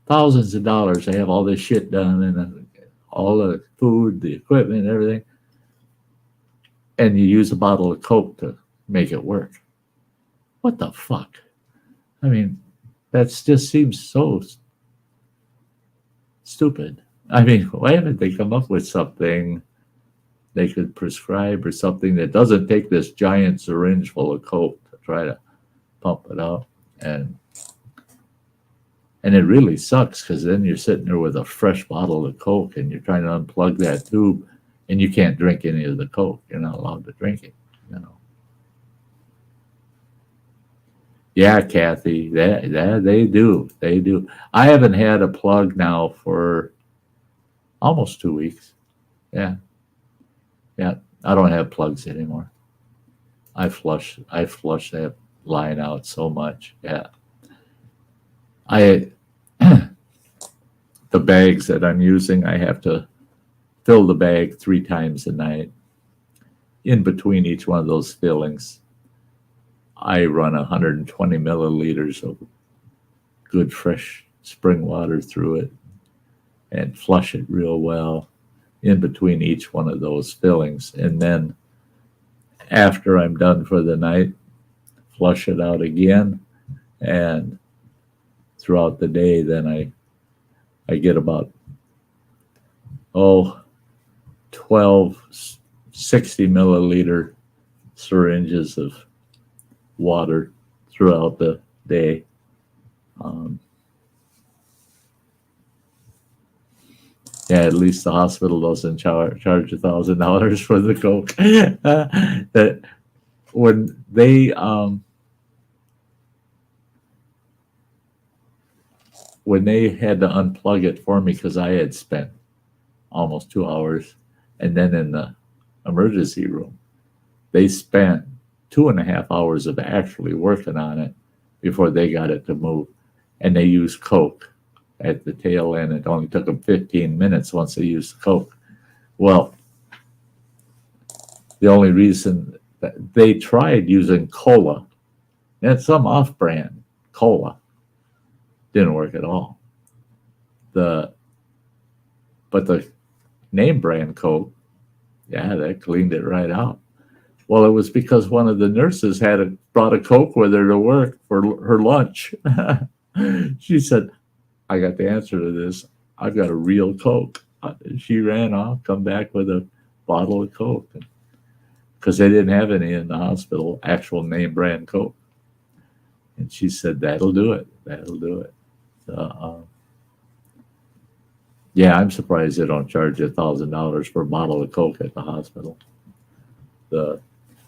thousands of dollars to have all this shit done, and all the food, the equipment, and everything. And you use a bottle of Coke to make it work. What the fuck? I mean, that just seems so stupid. I mean, why haven't they come up with something they could prescribe or something that doesn't take this giant syringe full of Coke to try to pump it out? And it really sucks because then you're sitting there with a fresh bottle of Coke and you're trying to unplug that tube and you can't drink any of the Coke. You're not allowed to drink it, Yeah, Kathy, that they do. They do. I haven't had a plug now for almost 2 weeks. Yeah. I don't have plugs anymore. I flush that line out so much. Yeah. The bags that I'm using, I have to fill the bag 3 times a night. In between each one of those fillings, I run 120 milliliters of good fresh spring water through it and flush it real well in between each one of those fillings. And then after I'm done for the night, flush it out again. And throughout the day, then I I get about 12 60 milliliter syringes of water throughout the day. Yeah, at least the hospital doesn't charge $1,000 for the Coke. That when they had to unplug it for me because I had spent almost 2 hours, and then in the emergency room, they spent 2.5 hours of actually working on it before they got it to move, and they used Coke at the tail end. It only took them 15 minutes once they used Coke. Well, the only reason that they tried using cola, and some off-brand cola, didn't work at all. But the name brand Coke, yeah, that cleaned it right out. Well, it was because one of the nurses brought a Coke with her to work for her lunch. She said, I got the answer to this. I've got a real Coke. She ran off, come back with a bottle of Coke. Because they didn't have any in the hospital, actual name brand Coke. And she said, that'll do it. That'll do it. Yeah, I'm surprised they don't charge you $1,000 for a bottle of Coke at the hospital.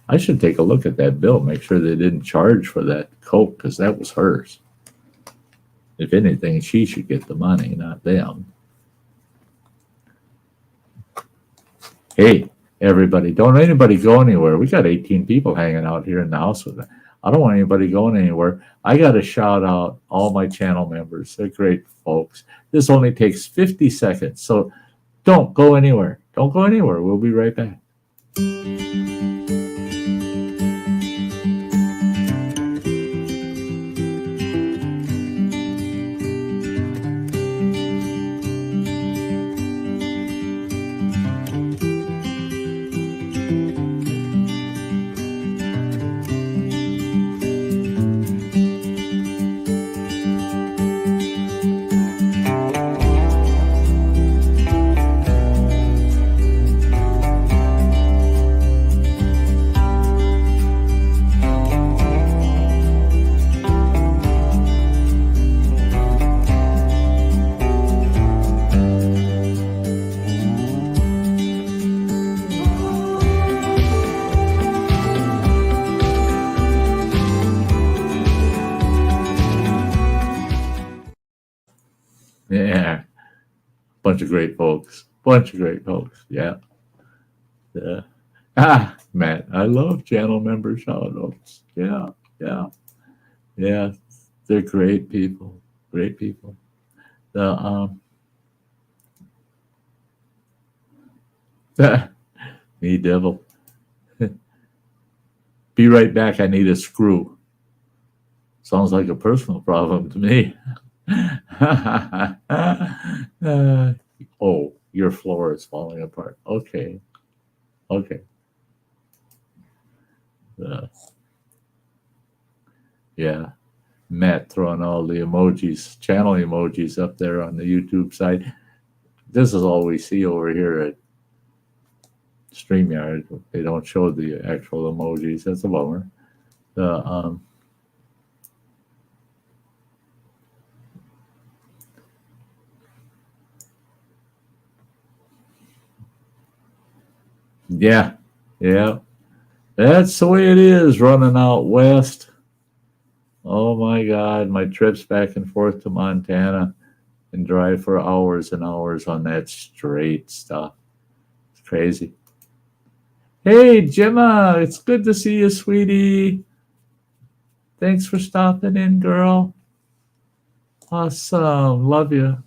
I should take a look at that bill, make sure they didn't charge for that Coke, because that was hers. If anything, she should get the money, not them. Hey, everybody, don't anybody go anywhere. We got 18 people hanging out here in the house with us. I don't want anybody going anywhere. I got to shout out all my channel members. They're great folks. This only takes 50 seconds, so don't go anywhere. Don't go anywhere. We'll be right back. Yeah, bunch of great folks. Yeah. Matt, I love channel member shout outs. Yeah. They're great people. Great people. Me devil. Be right back. I need a screw. Sounds like a personal problem to me. Oh, your floor is falling apart. Okay. Yeah. Matt throwing all the emojis, channel emojis up there on the YouTube side. This is all we see over here at StreamYard. They don't show the actual emojis. That's a bummer. Yeah. That's the way it is running out west. Oh my God, my trips back and forth to Montana and drive for hours and hours on that straight stuff. It's crazy. Hey, Gemma, it's good to see you, sweetie. Thanks for stopping in, girl. Awesome. Love you.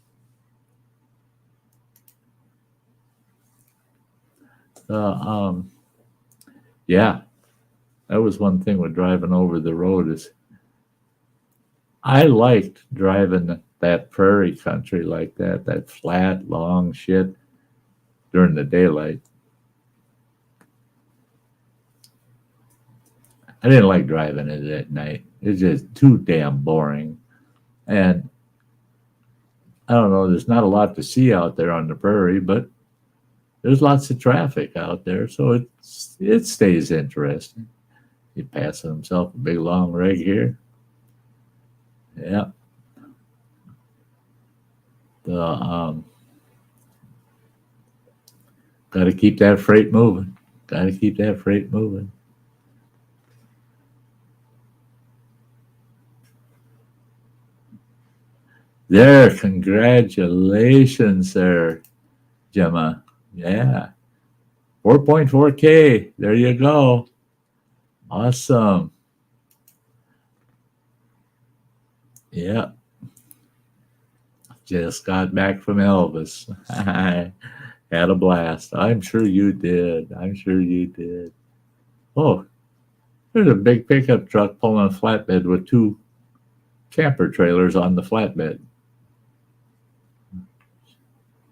Yeah, that was one thing with driving over the road is I liked driving that prairie country like that flat, long shit during the daylight. I didn't like driving it at night. It's just too damn boring. And I don't know, there's not a lot to see out there on the prairie, but there's lots of traffic out there, so it stays interesting. He passing himself a big long rig here. Yeah. The got to keep that freight moving. Got to keep that freight moving. There, congratulations there, Gemma. Yeah. 4.4K. There you go. Awesome. Yeah. Just got back from Elvis. I had a blast. I'm sure you did. I'm sure you did. Oh, there's a big pickup truck pulling a flatbed with two camper trailers on the flatbed.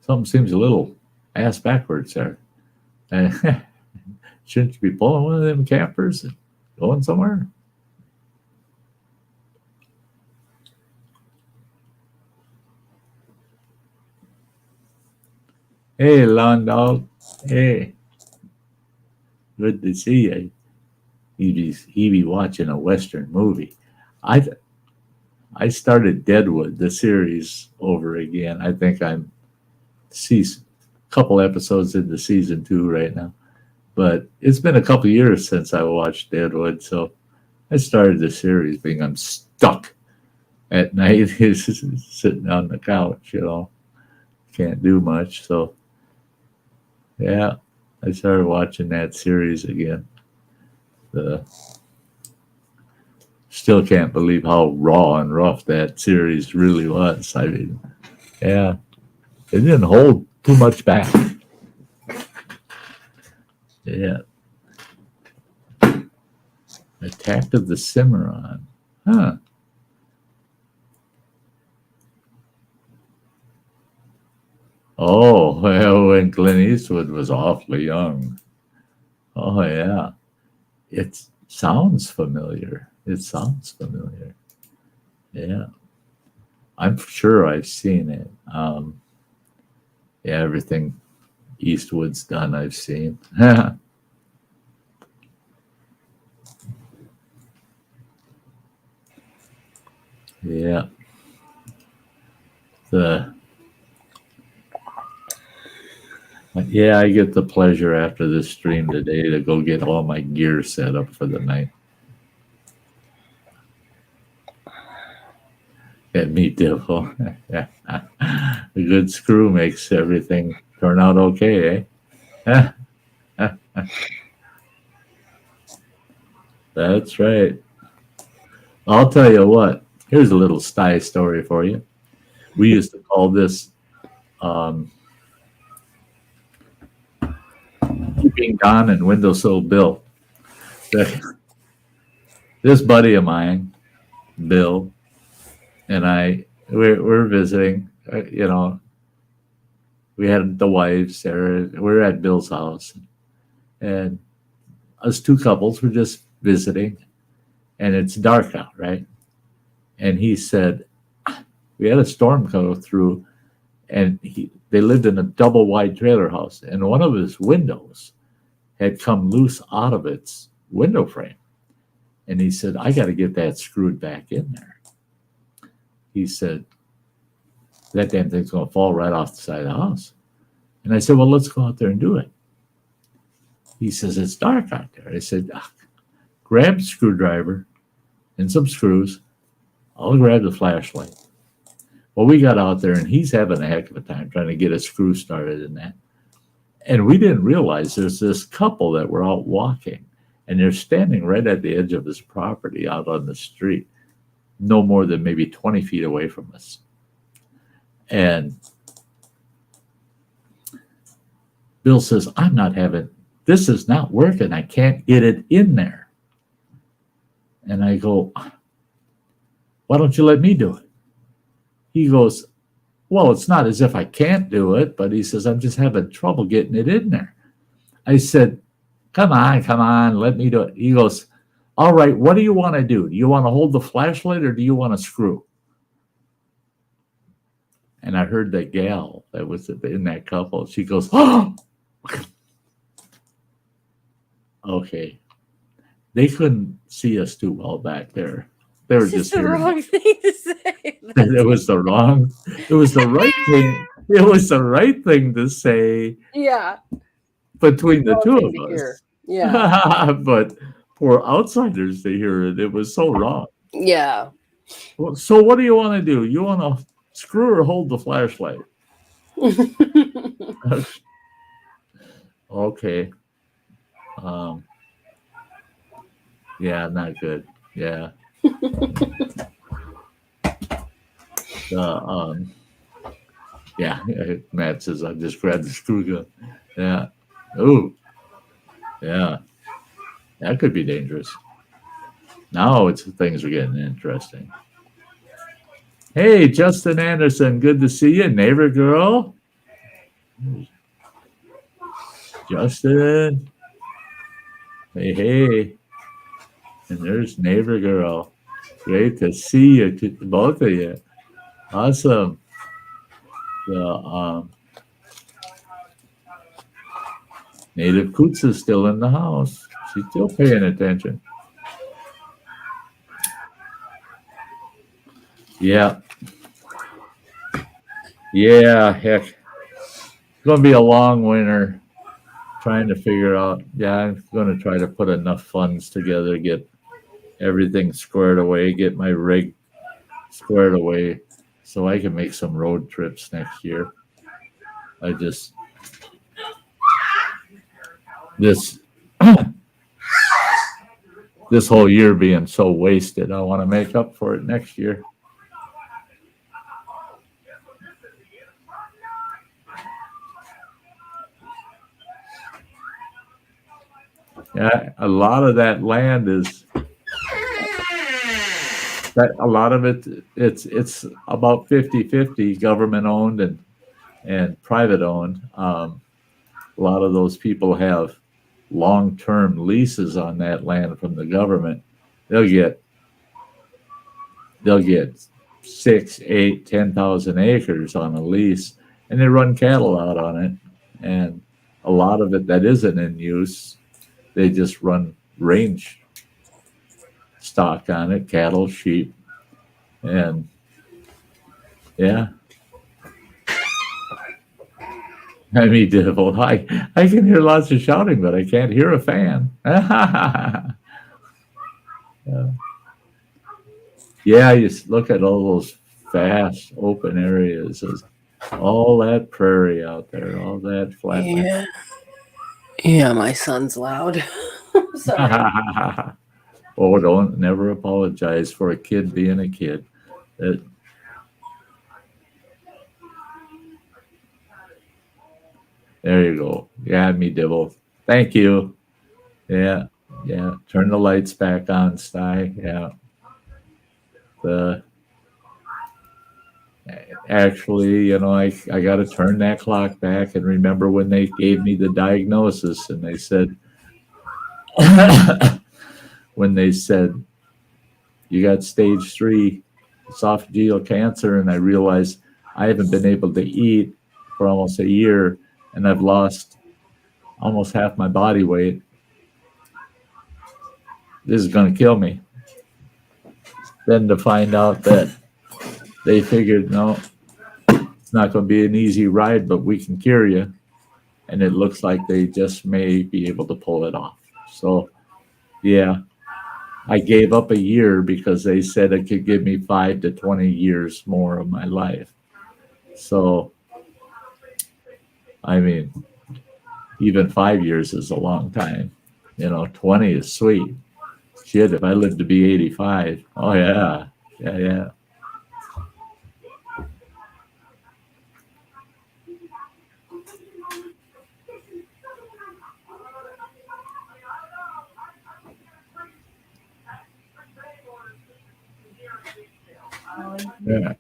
Something seems a little ass backwards there. Shouldn't you be pulling one of them campers and going somewhere? Hey, Lawn Dog. Hey. Good to see you. He be watching a Western movie. I started Deadwood, the series, over again. I think I'm a couple episodes into season 2 right now. But it's been a couple years since I watched Deadwood, so I started the series being I'm stuck at night sitting on the couch, can't do much. So, yeah, I started watching that series again. Still can't believe how raw and rough that series really was. I mean, yeah, it didn't hold too much back. Yeah. Attack of the Cimarron. Huh. Oh, well, when Clint Eastwood was awfully young. Oh, yeah. It sounds familiar. Yeah. I'm sure I've seen it. Yeah, everything Eastwood's done, I've seen. Yeah. Yeah, I get the pleasure after this stream today to go get all my gear set up for the night. Yeah, me too. A good screw makes everything turn out okay, eh? That's right. I'll tell you what. Here's a little Sty story for you. We used to call this Keeping Don and Windowsill Bill. This buddy of mine, Bill, and we're visiting. We had the wives there. We're at Bill's house, and us two couples were just visiting, and it's dark out, right? And he said, we had a storm go through, and they lived in a double wide trailer house, and one of his windows had come loose out of its window frame. And he said, I got to get that screwed back in there. He said, that damn thing's going to fall right off the side of the house. And I said, well, let's go out there and do it. He says, it's dark out there. I said, grab the screwdriver and some screws. I'll grab the flashlight. Well, we got out there, and he's having a heck of a time trying to get a screw started in that. And we didn't realize there's this couple that were out walking, and they're standing right at the edge of his property out on the street, no more than maybe 20 feet away from us. And Bill says, this is not working. I can't get it in there. And I go, why don't you let me do it? He goes, well, it's not as if I can't do it, but he says, I'm just having trouble getting it in there. I said, come on, let me do it. He goes, all right, what do you want to do? Do you want to hold the flashlight or do you want to screw? And I heard that gal that was in that couple. She goes, "Oh, okay." They couldn't see us too well back there. They were It's just the hearing. wrong thing to say. It was the wrong. It was the right thing. It was the right thing to say Yeah. between the Wrong two thing to of hear. us. Yeah. But for outsiders to hear it, it was so wrong. Yeah. Well, so what do you want to do? You want to screw or hold the flashlight? Okay. Um, yeah, not good. Yeah. Um, yeah. Matt says I just grabbed the screw gun. Yeah. Oh, yeah. That could be dangerous. Now things are getting interesting. Hey, Justin Anderson, good to see you, neighbor girl. Justin. Hey, hey. And there's neighbor girl. Great to see you, both of you. Awesome. The native Coots is still in the house. She's still paying attention. Yeah. Yeah, heck. It's going to be a long winter trying to figure out. Yeah, I'm going to try to put enough funds together, get everything squared away, get my rig squared away so I can make some road trips next year. I just. This whole year being so wasted, I want to make up for it next year. Yeah, a lot of that land is that a lot of it's about 50-50 government owned and private owned. A lot of those people have long-term leases on that land from the government. They'll get 6, 8, 10,000 acres on a lease, and they run cattle out on it. And a lot of it that isn't in use, they just run range stock on it, cattle, sheep, and yeah. I mean, Divil, I can hear lots of shouting, but I can't hear a fan. Yeah, you look at all those vast open areas, all that prairie out there, all that flat land. Yeah. Yeah, my son's loud. Sorry. Oh, don't never apologize for a kid being a kid. There you go. Yeah, me Dibble. Thank you. Yeah, yeah. Turn the lights back on, Sty. Yeah. Actually, you know, I got to turn that clock back and remember when they gave me the diagnosis and they said, when they said, you got stage 3 esophageal cancer, and I realized I haven't been able to eat for almost a year, and I've lost almost half my body weight. This is going to kill me. Then to find out that they figured, no, it's not going to be an easy ride, but we can cure you. And it looks like they just may be able to pull it off. So, yeah, I gave up a year because they said it could give me 5 to 20 years more of my life. So, I mean, even 5 years is a long time. You know, 20 is sweet. Shit, if I lived to be 85, oh yeah, yeah. Yeah.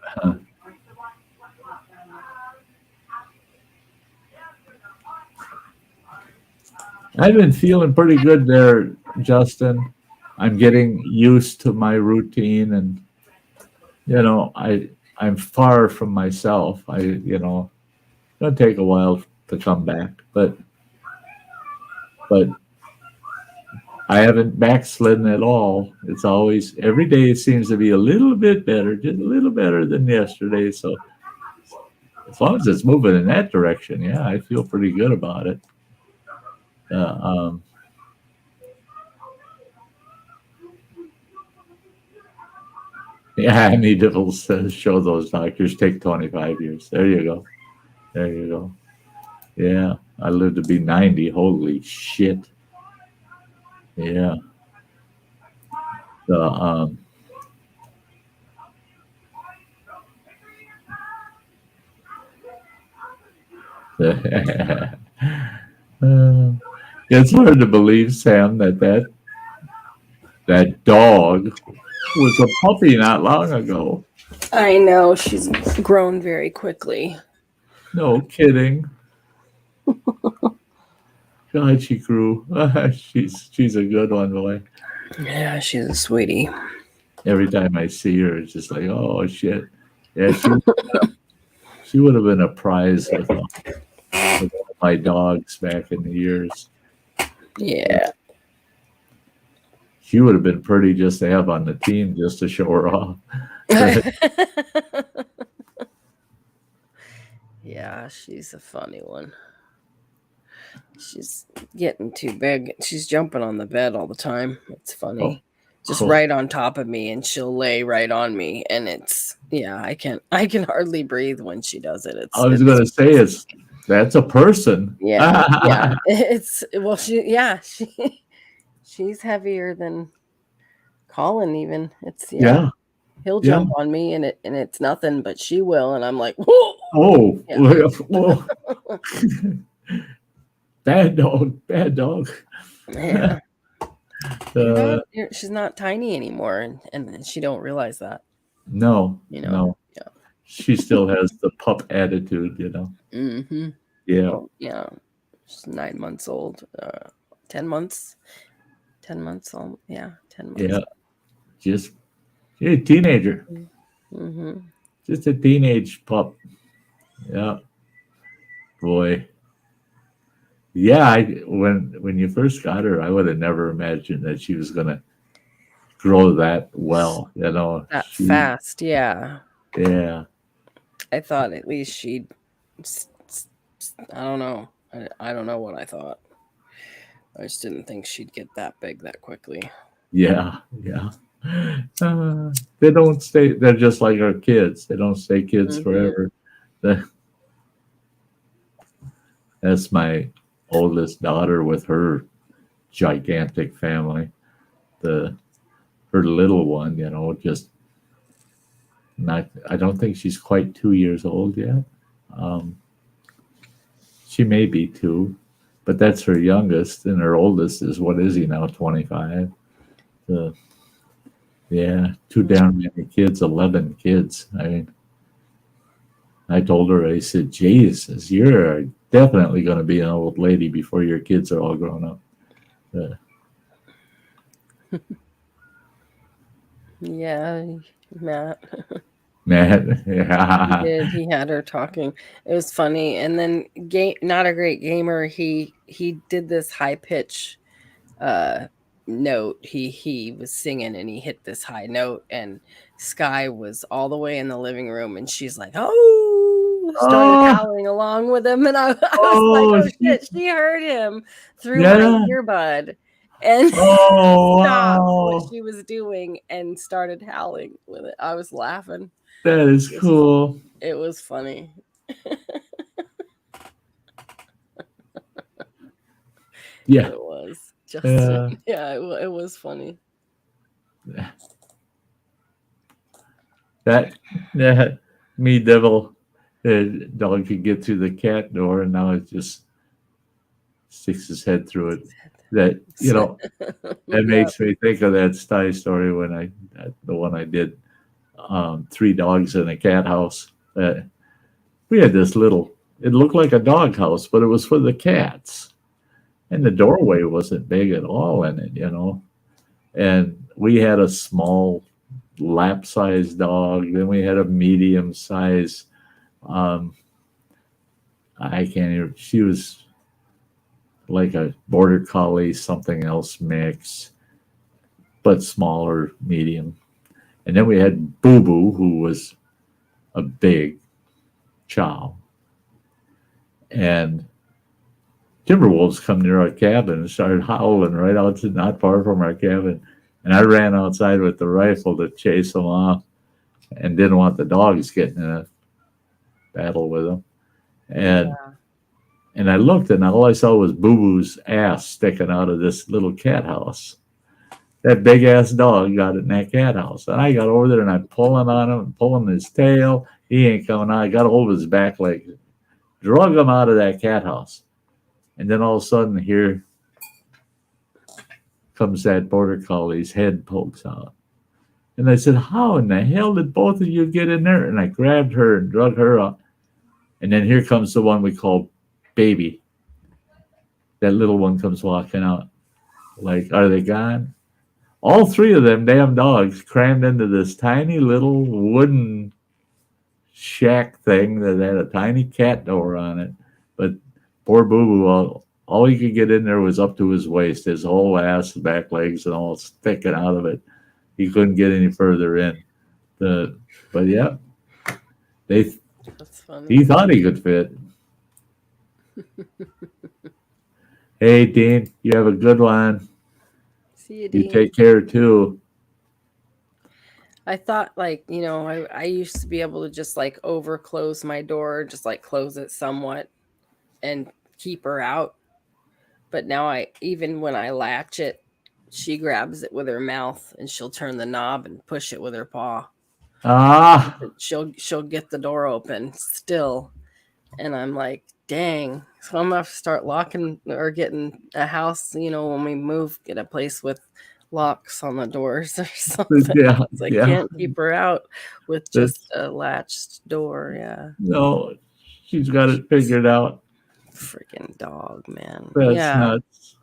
I've been feeling pretty good there, Justin. I'm getting used to my routine, and you know, I I'm far from myself. It'll take a while to come back, but I haven't backslidden at all. It's always every day it seems to be a little bit better, just a little better than yesterday. So as long as it's moving in that direction, yeah, I feel pretty good about it. Uh, um, yeah, I need to show those doctors take 25 years. There you go. There you go. Yeah, I lived to be 90. Holy shit. Yeah. The it's hard to believe, Sam, that dog was a puppy not long ago. I know she's grown very quickly. No kidding. God, she grew. She's a good one, boy. Yeah, she's a sweetie. Every time I see her, it's just like, oh shit. Yeah, she would have been a prize with all my dogs back in the years. Yeah. She would have been pretty just to have on the team just to show her off. Yeah, she's a funny one. She's getting too big. She's jumping on the bed all the time. It's funny. Just right on top of me, and she'll lay right on me, and it's I can hardly breathe when she does it. I was gonna say that's a person. Yeah. She's heavier than Colin even. It's he'll jump on me and it's nothing, but she will, and I'm like, whoa. Oh, whoa. Bad dog. Yeah. She's not tiny anymore, and she don't realize that. No. No. Yeah. She still has the pup attitude, Mm-hmm. Yeah. Yeah. She's 9 months old. 10 months. 10 months old. Yeah. 10 months. Yeah. Just a teenager. Mm-hmm. Just a teenage pup. Yeah. Boy. Yeah, when you first got her, I would have never imagined that she was gonna grow that well, That fast, yeah. Yeah. I thought at least she'd. I don't know. I don't know what I thought. I just didn't think she'd get that big that quickly. Yeah. They don't stay. They're just like our kids. They don't stay kids forever. That's my oldest daughter with her gigantic family. Her little one, just not. I don't think she's quite 2 years old yet. She may be 2, but that's her youngest, and her oldest is, what is he now, 25? Yeah, too damn many kids, 11 kids. I mean, I told her, I said, Jesus, you're definitely going to be an old lady before your kids are all grown up. Yeah, Matt. Yeah. He had her talking. It was funny. And then not a great gamer. He did this high pitch note. He was singing and he hit this high note, and Sky was all the way in the living room, and she's like, started howling along with him, and I was like, oh shit, she heard him through my earbud and stopped what she was doing and started howling with it. I was laughing. That is cool. It was funny. Yeah. It was. It was funny. That me devil dog could get through the cat door, and now it just sticks his head through it. That that makes me think of that Sty story when the one I did, 3 dogs in a cat house. We had this it looked like a dog house, but it was for the cats, and the doorway wasn't big at all in it, and we had a small lap-sized dog. Then we had a medium-sized. Um, I can't even. She was like a border collie, something else mix, but smaller, medium. And then we had Boo Boo, who was a big chow. And timberwolves come near our cabin and started howling right out, not far from our cabin. And I ran outside with the rifle to chase them off, and didn't want the dogs getting in a battle with them. And I looked, and all I saw was Boo Boo's ass sticking out of this little cat house. That big ass dog got in that cat house. And I got over there and I pulling on him and pulling his tail. He ain't coming out. I got a hold of his back leg, drug him out of that cat house. And then all of a sudden, here comes that border collie's head pokes out. And I said, how in the hell did both of you get in there? And I grabbed her and drug her up. And then here comes the one we call Baby. That little one comes walking out. Like, are they gone? All three of them damn dogs crammed into this tiny little wooden shack thing that had a tiny cat door on it. But poor Boo Boo, all he could get in there was up to his waist, his whole ass, back legs, and all sticking out of it. He couldn't get any further in. But yeah, That's funny. he thought he could fit. Hey, Dean, you have a good one. See you, Dean. You take care too. I thought, like, I used to be able to just like over close my door, just like close it somewhat and keep her out. But now even when I latch it, she grabs it with her mouth and she'll turn the knob and push it with her paw. Ah, She'll get the door open still. And I'm like, dang. So I'm gonna have to start locking or getting a house, when we move, get a place with locks on the doors or something. yeah, I yeah. can't keep her out with just a latched door. Yeah. No, she's got it figured out. Freaking dog, man. That's yeah. nuts.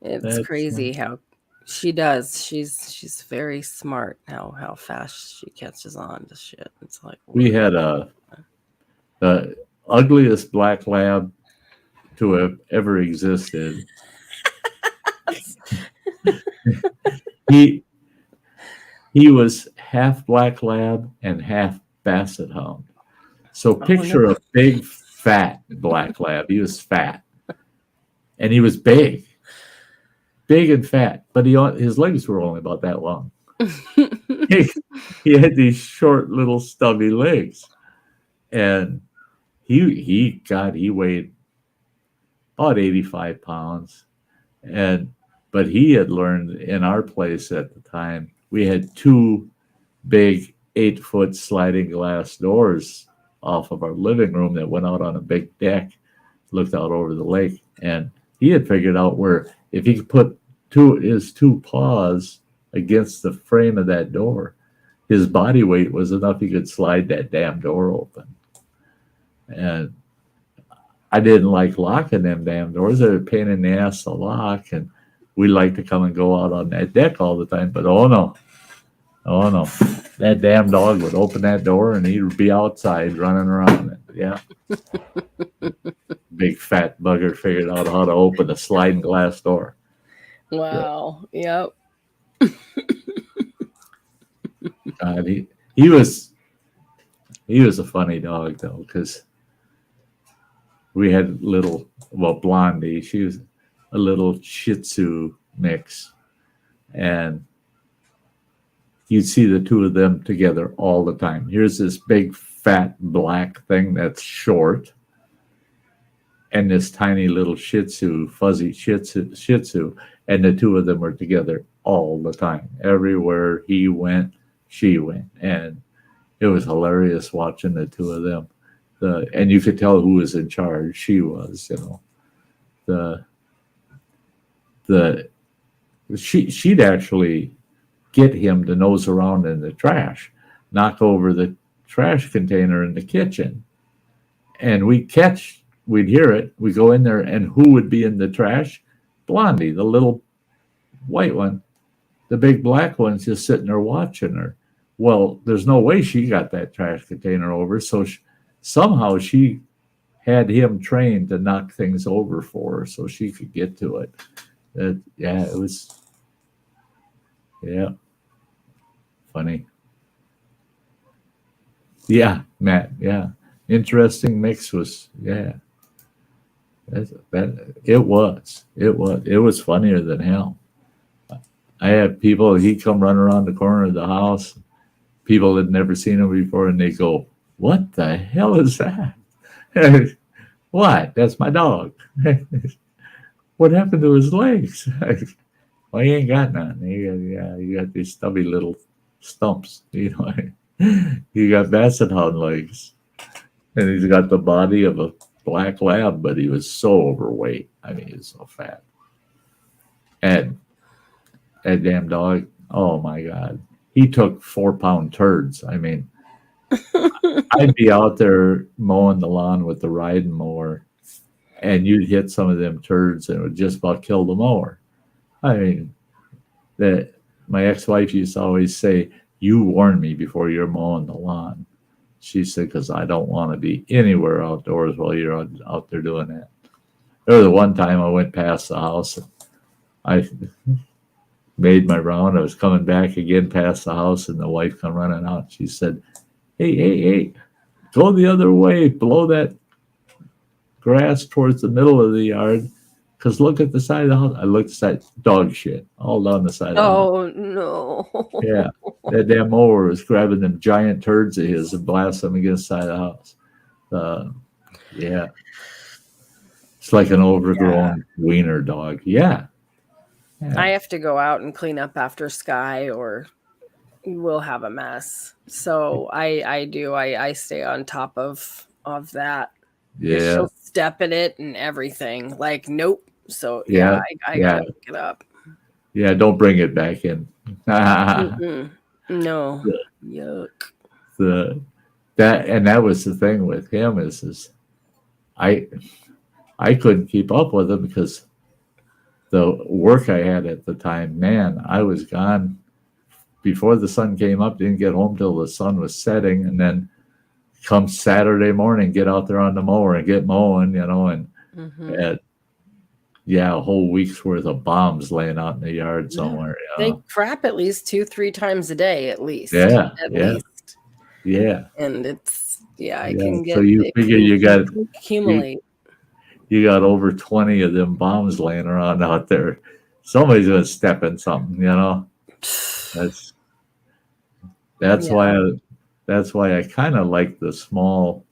It's crazy how she does. She's very smart how fast she catches on to shit. It's like, We had the ugliest black lab to have ever existed. He was half black lab and half basset hound. So picture a big fat black lab. He was fat, and he was big and fat. But his legs were only about that long. he had these short little stubby legs, and he weighed about 85 pounds, but he had learned in our place at the time, we had two big 8-foot sliding glass doors off of our living room that went out on a big deck, looked out over the lake. And he had figured out where if he could put his two paws against the frame of that door, his body weight was enough he could slide that damn door open. And I didn't like locking them damn doors. They're a pain in the ass to lock. And we like to come and go out on that deck all the time. But oh no. That damn dog would open that door and he'd be outside running around. Yeah. Big fat bugger figured out how to open a sliding glass door. Wow. Yeah. Yep. God, he was a funny dog though, because we had Blondie. She was a little Shih Tzu mix, and you'd see the two of them together all the time. Here's this big fat black thing that's short, and this tiny little Shih Tzu, fuzzy Shih Tzu, and the two of them were together all the time. Everywhere he went, she went, and it was hilarious watching the two of them. And you could tell who was in charge. She was, she'd actually get him to nose around in the trash, knock over the trash container in the kitchen, and we'd hear it. We go in there, and who would be in the trash? Blondie, the little white one. the big black one's just sitting there watching her. Well, there's no way she got that trash container over. So somehow she had him trained to knock things over for her so she could get to it. Yeah, it was, yeah, funny. Yeah, Matt, yeah. Interesting mix was, yeah. It was funnier than hell. I had people, he'd come running around the corner of the house. People had never seen him before, and they go, "What the hell is that?" What? That's my dog. What happened to his legs? Well, he ain't got none. He got these stubby little stumps. You know, he got basset hound legs, and he's got the body of a black lab, but he was so overweight. I mean, he was so fat. And that damn dog, oh my God. He took 4-pound turds. I mean, I'd be out there mowing the lawn with the riding mower, and you'd hit some of them turds and it would just about kill the mower. I mean, my ex-wife used to always say, "You warn me before you're mowing the lawn." She said, "Because I don't want to be anywhere outdoors while you're out there doing that." There was one time I went past the house. And I made my round. I was coming back again past the house, and the wife come running out. She said, hey, go the other way. Blow that grass towards the middle of the yard. Because look at the side of the house. I looked at dog shit all down the side of the house. Oh, no. Yeah. That damn mower was grabbing them giant turds of his and blasting them against the side of the house. Yeah. It's like an overgrown wiener dog. Yeah. I have to go out and clean up after Sky or we'll have a mess. So I stay on top of that. Yeah. She'll step in it and everything. Like, nope. So I gotta look it up. Yeah, don't bring it back in. No. Yuck. That was the thing with him is I couldn't keep up with him because the work I had at the time, man, I was gone before the sun came up, didn't get home till the sun was setting, and then come Saturday morning, get out there on the mower and get mowing, and a whole week's worth of bombs laying out in the yard somewhere. They crap at least 2-3 times a day, at least. Yeah. At least. Yeah. And it's, I can get. So you figure you got accumulate. You got over 20 of them bombs laying around out there. Somebody's gonna step in something, That's why I kind of like the small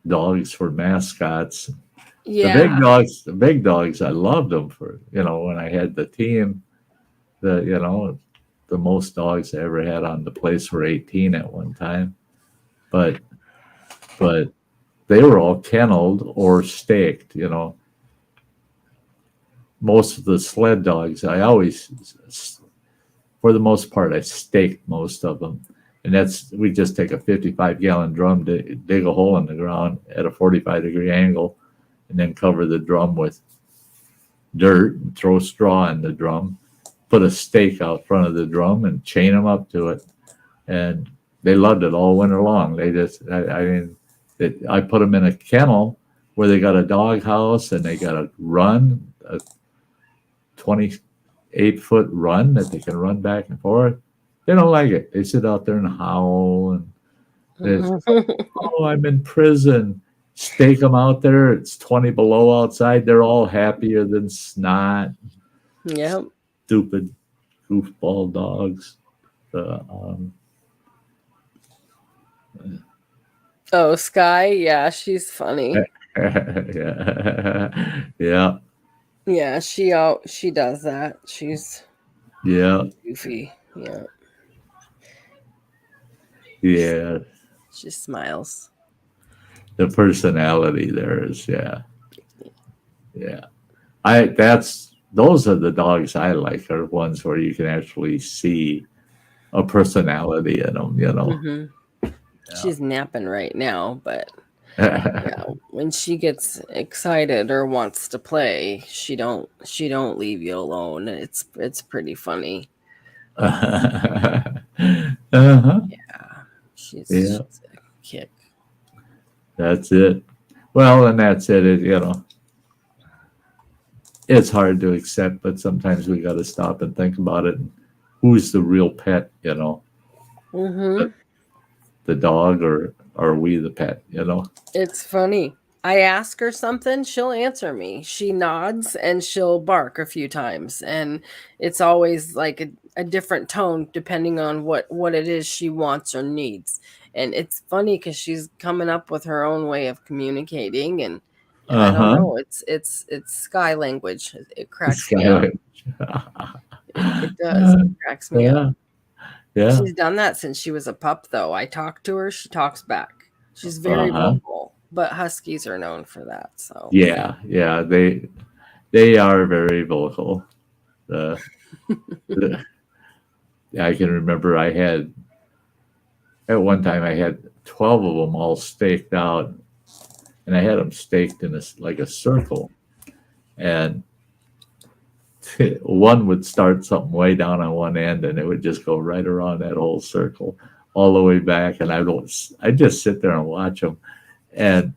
dogs for mascots. Yeah. The big dogs, I loved them for, when I had the team, the most dogs I ever had on the place were 18 at one time. But they were all kenneled or staked, Most of the sled dogs, I always, for the most part, I staked most of them. And we just take a 55-gallon drum, dig a hole in the ground at a 45-degree angle, and then cover the drum with dirt and throw straw in the drum, put a stake out front of the drum and chain them up to it. And they loved it all winter long. They just, I put them in a kennel where they got a dog house and they got a 28-foot run that they can run back and forth. They don't like it. They sit out there and howl and oh, I'm in prison. Stake them out there. It's 20 below outside. They're all happier than snot. Yep. Stupid goofball dogs. Oh, Sky. Yeah, she's funny. Yeah. Yeah, she does that. She's goofy. Yeah. Yeah. She smiles. The personality there is, yeah. Those are the dogs I like, are ones where you can actually see a personality in them, She's napping right now, but Yeah, when she gets excited or wants to play, she don't leave you alone. It's pretty funny. Uh-huh. Yeah, Yeah, she's a kick. that's it. Well, and that's it. It's hard to accept, but sometimes we got to stop and think about it. Who's the real pet? The, Mm-hmm. the dog, or are we the pet? It's funny. I ask her something, she'll answer me. She nods and she'll bark a few times, and it's always like a different tone depending on what it is she wants or needs. And it's funny because she's coming up with her own way of communicating, and I Uh don't huh. know. It's sky language. It cracks me up. Skyline. It does. It cracks me up. Yeah, yeah. She's done that since she was a pup, though. I talk to her, she talks back. She's Uh very huh. vocal, but huskies are known for that. So, Yeah, yeah. They are very vocal. The, the I can remember at one time I had 12 of them all staked out, and I had them staked in like a circle, and one would start something way down on one end, and it would just go right around that whole circle all the way back, and I just sit there and watch them, and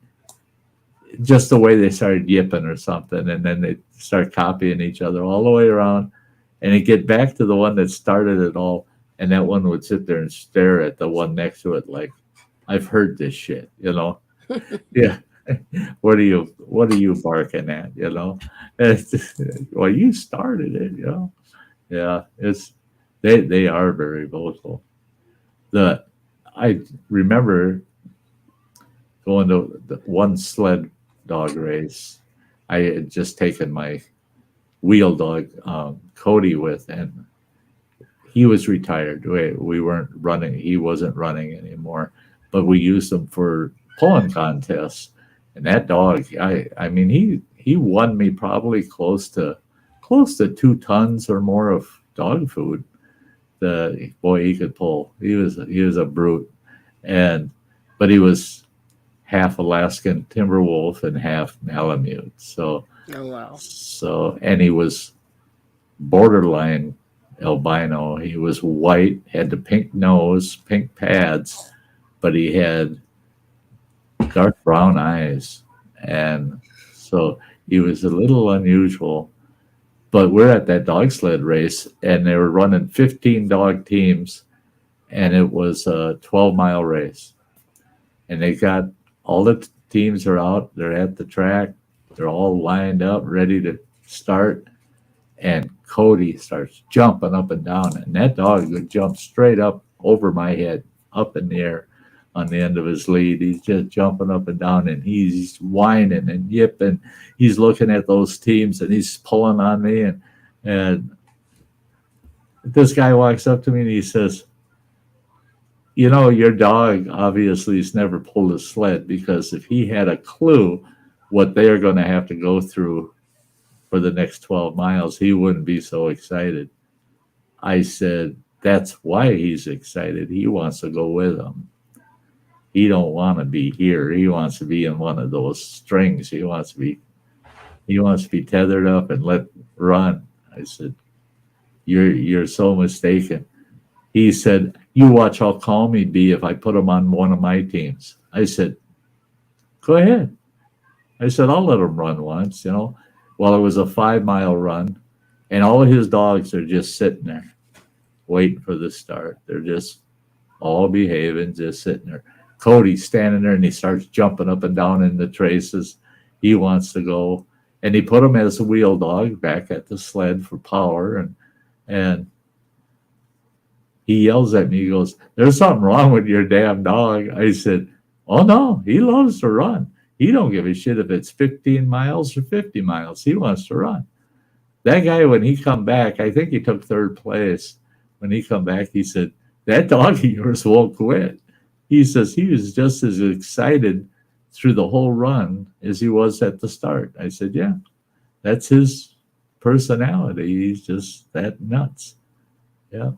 just the way they started yipping or something, and then they start copying each other all the way around, and it get back to the one that started it all, and that one would sit there and stare at the one next to it like, I've heard this shit. Yeah. What are you barking at? Well, you started it. Yeah, they are very vocal. The I remember going to the one sled dog race. I had just taken my wheel dog Cody with, and he was retired. We weren't running. He wasn't running anymore, but we used him for pulling contests. And that dog, I mean, he won me probably close to 2 tons or more of dog food. The boy, he could pull. He was a brute, and but he was half Alaskan timber wolf and half Malamute. So oh wow. and he was borderline albino. He was white, had the pink nose, pink pads, but he had dark brown eyes. And so he was a little unusual. But we're at that dog sled race, and they were running 15 dog teams, and it was a 12-mile race. And they got all the teams are out, they're at the track, they're all lined up, ready to start. And Cody starts jumping up and down, and that dog would jump straight up over my head, up in the air on the end of his lead. He's just jumping up and down, and he's whining and yipping. He's looking at those teams, and he's pulling on me. And this guy walks up to me and he says, your dog obviously has never pulled a sled, because if he had a clue what they're going to have to go through for the next 12 miles, he wouldn't be so excited. I said, that's why he's excited. He wants to go with them. He don't want to be here. He wants to be in one of those strings. He wants to be tethered up and let run. I said, you're so mistaken. He said, you watch how calm he'd be if I put him on one of my teams. I said, go ahead. I said, I'll let him run once. Well, it was a 5-mile run, and all of his dogs are just sitting there waiting for the start. They're just all behaving, just sitting there. Cody's standing there, and he starts jumping up and down in the traces. He wants to go, and he put him as a wheel dog back at the sled for power, and he yells at me. He goes, there's something wrong with your damn dog. I said, oh no, he loves to run. He don't give a shit if it's 15 miles or 50 miles. He wants to run. That guy, when he come back, I think he took 3rd place. When he come back, he said, that dog of yours won't quit. He says he was just as excited through the whole run as he was at the start. I said, yeah, that's his personality. He's just that nuts. Yeah.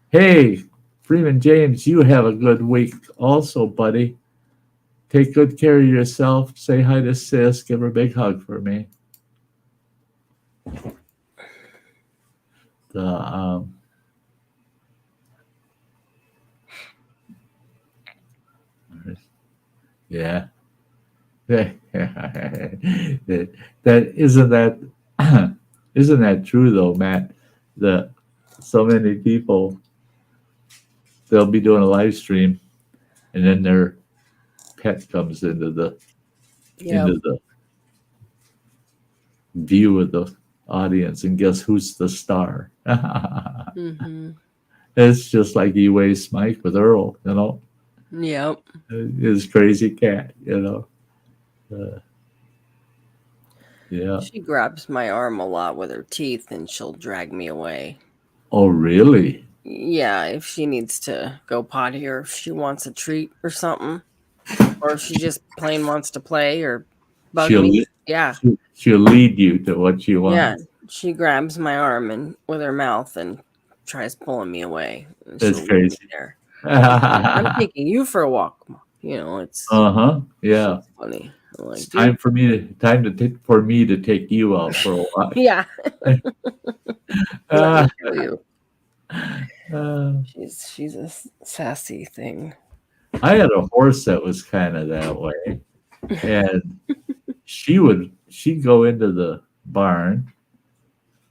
Hey, Freeman James, you have a good week also, buddy. Take good care of yourself. Say hi to Sis. Give her a big hug for me. Yeah. that isn't that isn't that true though, Matt? The so many people, they'll be doing a live stream and then their pet comes into the view of the audience, and guess who's the star? Mm-hmm. It's just like E-Way Smike with Earl, you know, Yep. his crazy cat, you know. Yeah. She grabs my arm a lot with her teeth and she'll drag me away. Oh, really? Yeah, if she needs to go potty or if she wants a treat or something. Or if she just plain wants to play or bug She'll me. Yeah. she'll lead you to what you Yeah. want. She grabs my arm and with her mouth and tries pulling me away. And That's she'll leave me crazy. there. I'm taking you for a walk. You know, it's Yeah. she's funny. I'm like, It's dude. for me to take you out for a while. Yeah. Let me show you. Uh, She's a sassy thing. I had a horse that was kind of that way, and she'd go into the barn,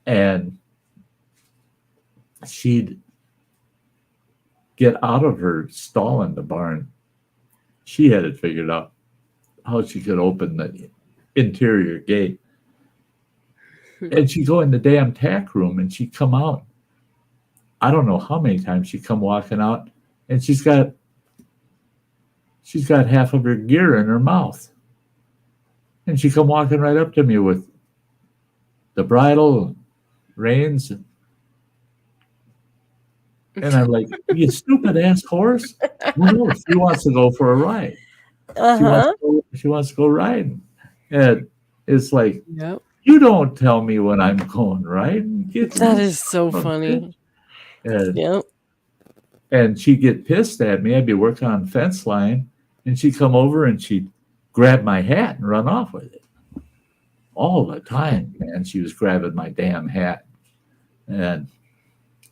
and she'd get out of her stall in the barn. She had it figured out how she could open the interior gate, and she'd go in the damn tack room, and she'd come out. I don't know how many times she'd come walking out, and she's got half of her gear in her mouth. And she come walking right up to me with the bridle, reins. And I'm like, you stupid ass horse. No, she wants to go for a ride. She wants to go riding. And it's like, Yep. you don't tell me when I'm going riding. That is so funny. And, Yep. and she'd get pissed at me. I'd be working on fence line, and she'd come over and she'd grab my hat and run off with it. All the time, man. She was grabbing my damn hat. And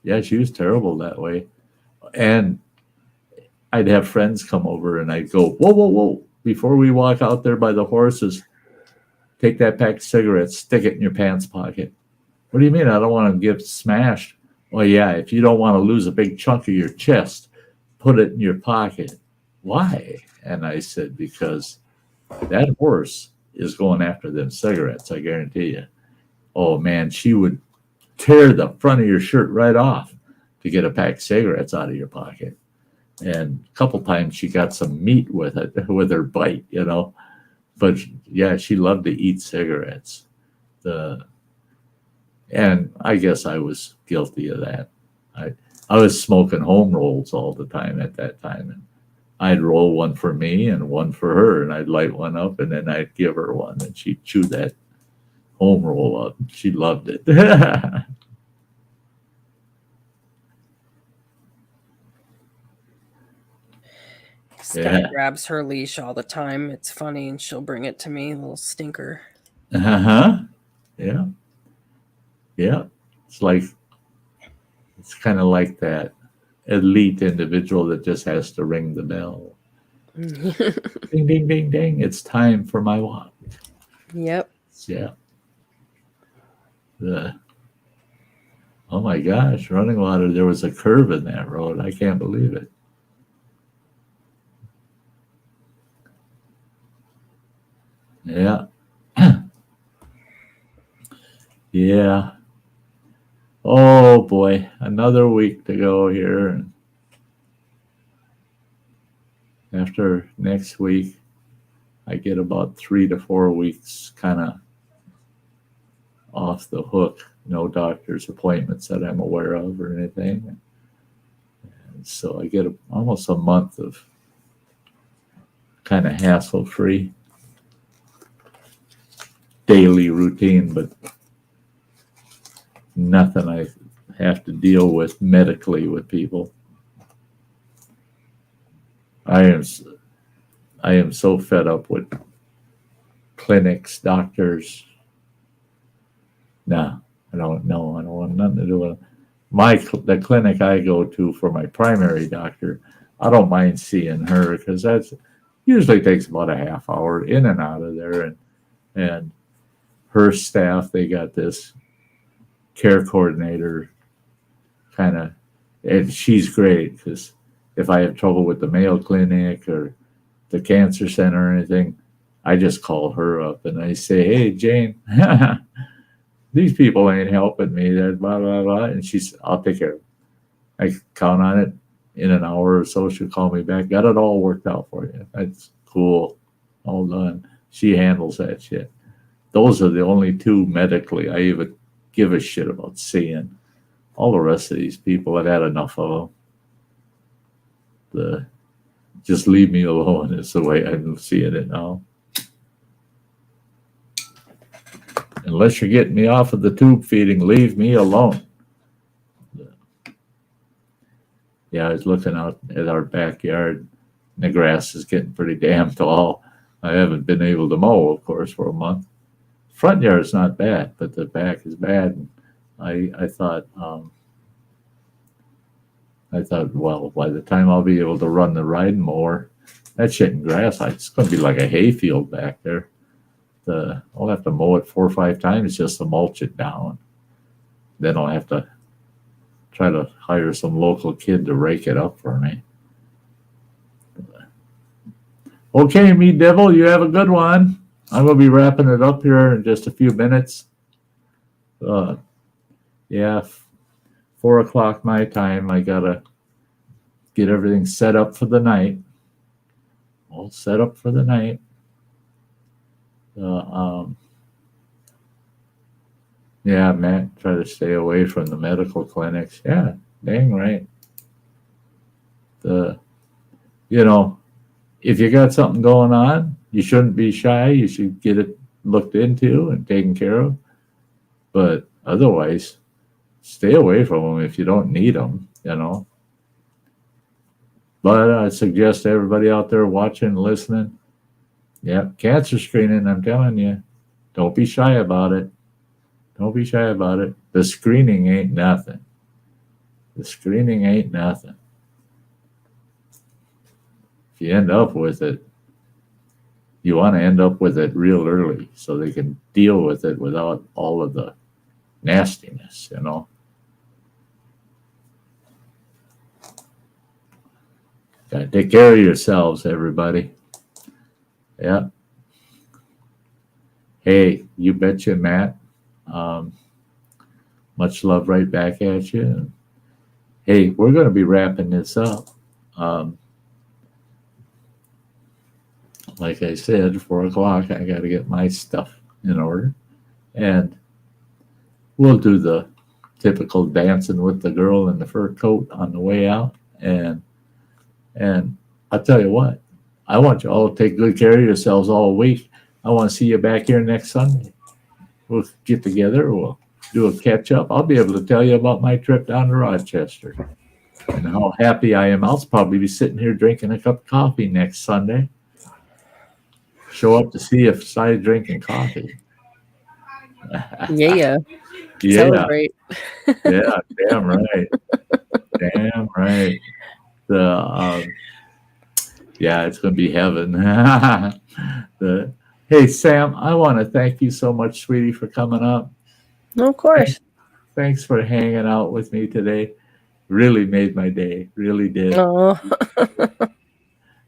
yeah, she was terrible that way. And I'd have friends come over and I'd go, whoa, whoa, whoa. Before we walk out there by the horses, take that pack of cigarettes, stick it in your pants pocket. What do you mean? I don't want to get smashed. Well, yeah, if you don't want to lose a big chunk of your chest, put it in your pocket. Why? And I said, because that horse is going after them cigarettes, I guarantee you. Oh, man, she would tear the front of your shirt right off to get a pack of cigarettes out of your pocket. And a couple times she got some meat with it, with her bite, you know. But, yeah, she loved to eat cigarettes. And I guess I was guilty of that. I was smoking home rolls all the time at that time. And I'd roll one for me and one for her, and I'd light one up, and then I'd give her one, and she'd chew that home roll up. She loved it. Sky grabs her leash all the time. It's funny, and she'll bring it to me, little stinker. Yeah. Yeah. It's kind of like that elite individual that just has to ring the bell. Ding, ding, ding, ding. It's time for my walk. Yep. Yeah. Oh my gosh, running water. There was a curve in that road. I can't believe it. Yeah. Yeah. Oh boy, another week to go here. After next week, I get about 3 to 4 weeks kind of off the hook. No doctor's appointments that I'm aware of or anything. And so I get almost a month of kind of hassle-free daily routine, but nothing I have to deal with medically with people. I am so fed up with clinics, doctors. Nah, I don't know. I don't want nothing to do with the clinic I go to for my primary doctor. I don't mind seeing her because that's usually takes about a half hour in and out of there, and her staff, they got this care coordinator kind of, and she's great because if I have trouble with the Mayo Clinic or the cancer center or anything, I just call her up and I say, "Hey, Jane, these people ain't helping me. That blah blah blah," and I'll take care of it. I count on it. In an hour or so, she'll call me back. Got it all worked out for you. That's cool. All done. She handles that shit. Those are the only two medically I even give a shit about seeing. All the rest of these people, I've had enough of them. Just leave me alone is the way I'm seeing it now. Unless you're getting me off of the tube feeding, leave me alone. Yeah, I was looking out at our backyard. And the grass is getting pretty damn tall. I haven't been able to mow, of course, for a month. Front yard's not bad, but the back is bad. And I thought, well, by the time I'll be able to run the riding mower, that shit in grass, it's going to be like a hayfield back there. I'll have to mow it 4 or 5 times just to mulch it down. Then I'll have to try to hire some local kid to rake it up for me. Okay, me devil, you have a good one. I'm going to be wrapping it up here in just a few minutes. Yeah, 4 o'clock my time. I got to get everything set up for the night. All set up for the night. Yeah, Matt, try to stay away from the medical clinics. Yeah, dang right. If you got something going on, you shouldn't be shy. You should get it looked into and taken care of. But otherwise, stay away from them if you don't need them, But I suggest to everybody out there watching, listening, yeah, cancer screening, I'm telling you, don't be shy about it. Don't be shy about it. The screening ain't nothing. The screening ain't nothing. If you end up with it, you want to end up with it real early so they can deal with it without all of the nastiness, Gotta take care of yourselves, everybody. Yeah. Hey, you betcha, Matt. Much love right back at you. Hey, we're going to be wrapping this up. Like I said, 4 o'clock, I got to get my stuff in order. And we'll do the typical dancing with the girl in the fur coat on the way out. And I'll tell you what, I want you all to take good care of yourselves all week. I want to see you back here next Sunday. We'll get together. We'll do a catch up. I'll be able to tell you about my trip down to Rochester and how happy I am. I'll probably be sitting here drinking a cup of coffee next Sunday. Show up to see if Sty's drinking coffee. Yeah. Celebrate. Yeah, damn right. Damn right. Yeah, it's going to be heaven. Hey, Sam, I want to thank you so much, sweetie, for coming up. Of course. Thanks for hanging out with me today. Really made my day. Really did. Oh.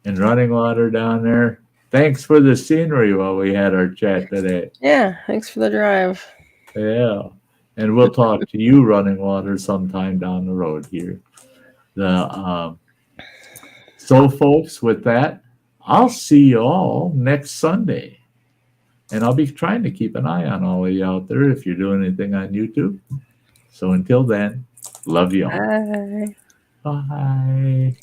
And running water down there. Thanks for the scenery while we had our chat today. Yeah, thanks for the drive. Yeah. And we'll talk to you, running water, sometime down the road here. So, folks, with that, I'll see you all next Sunday. And I'll be trying to keep an eye on all of you out there if you're doing anything on YouTube. So until then, love you all. Bye. Bye.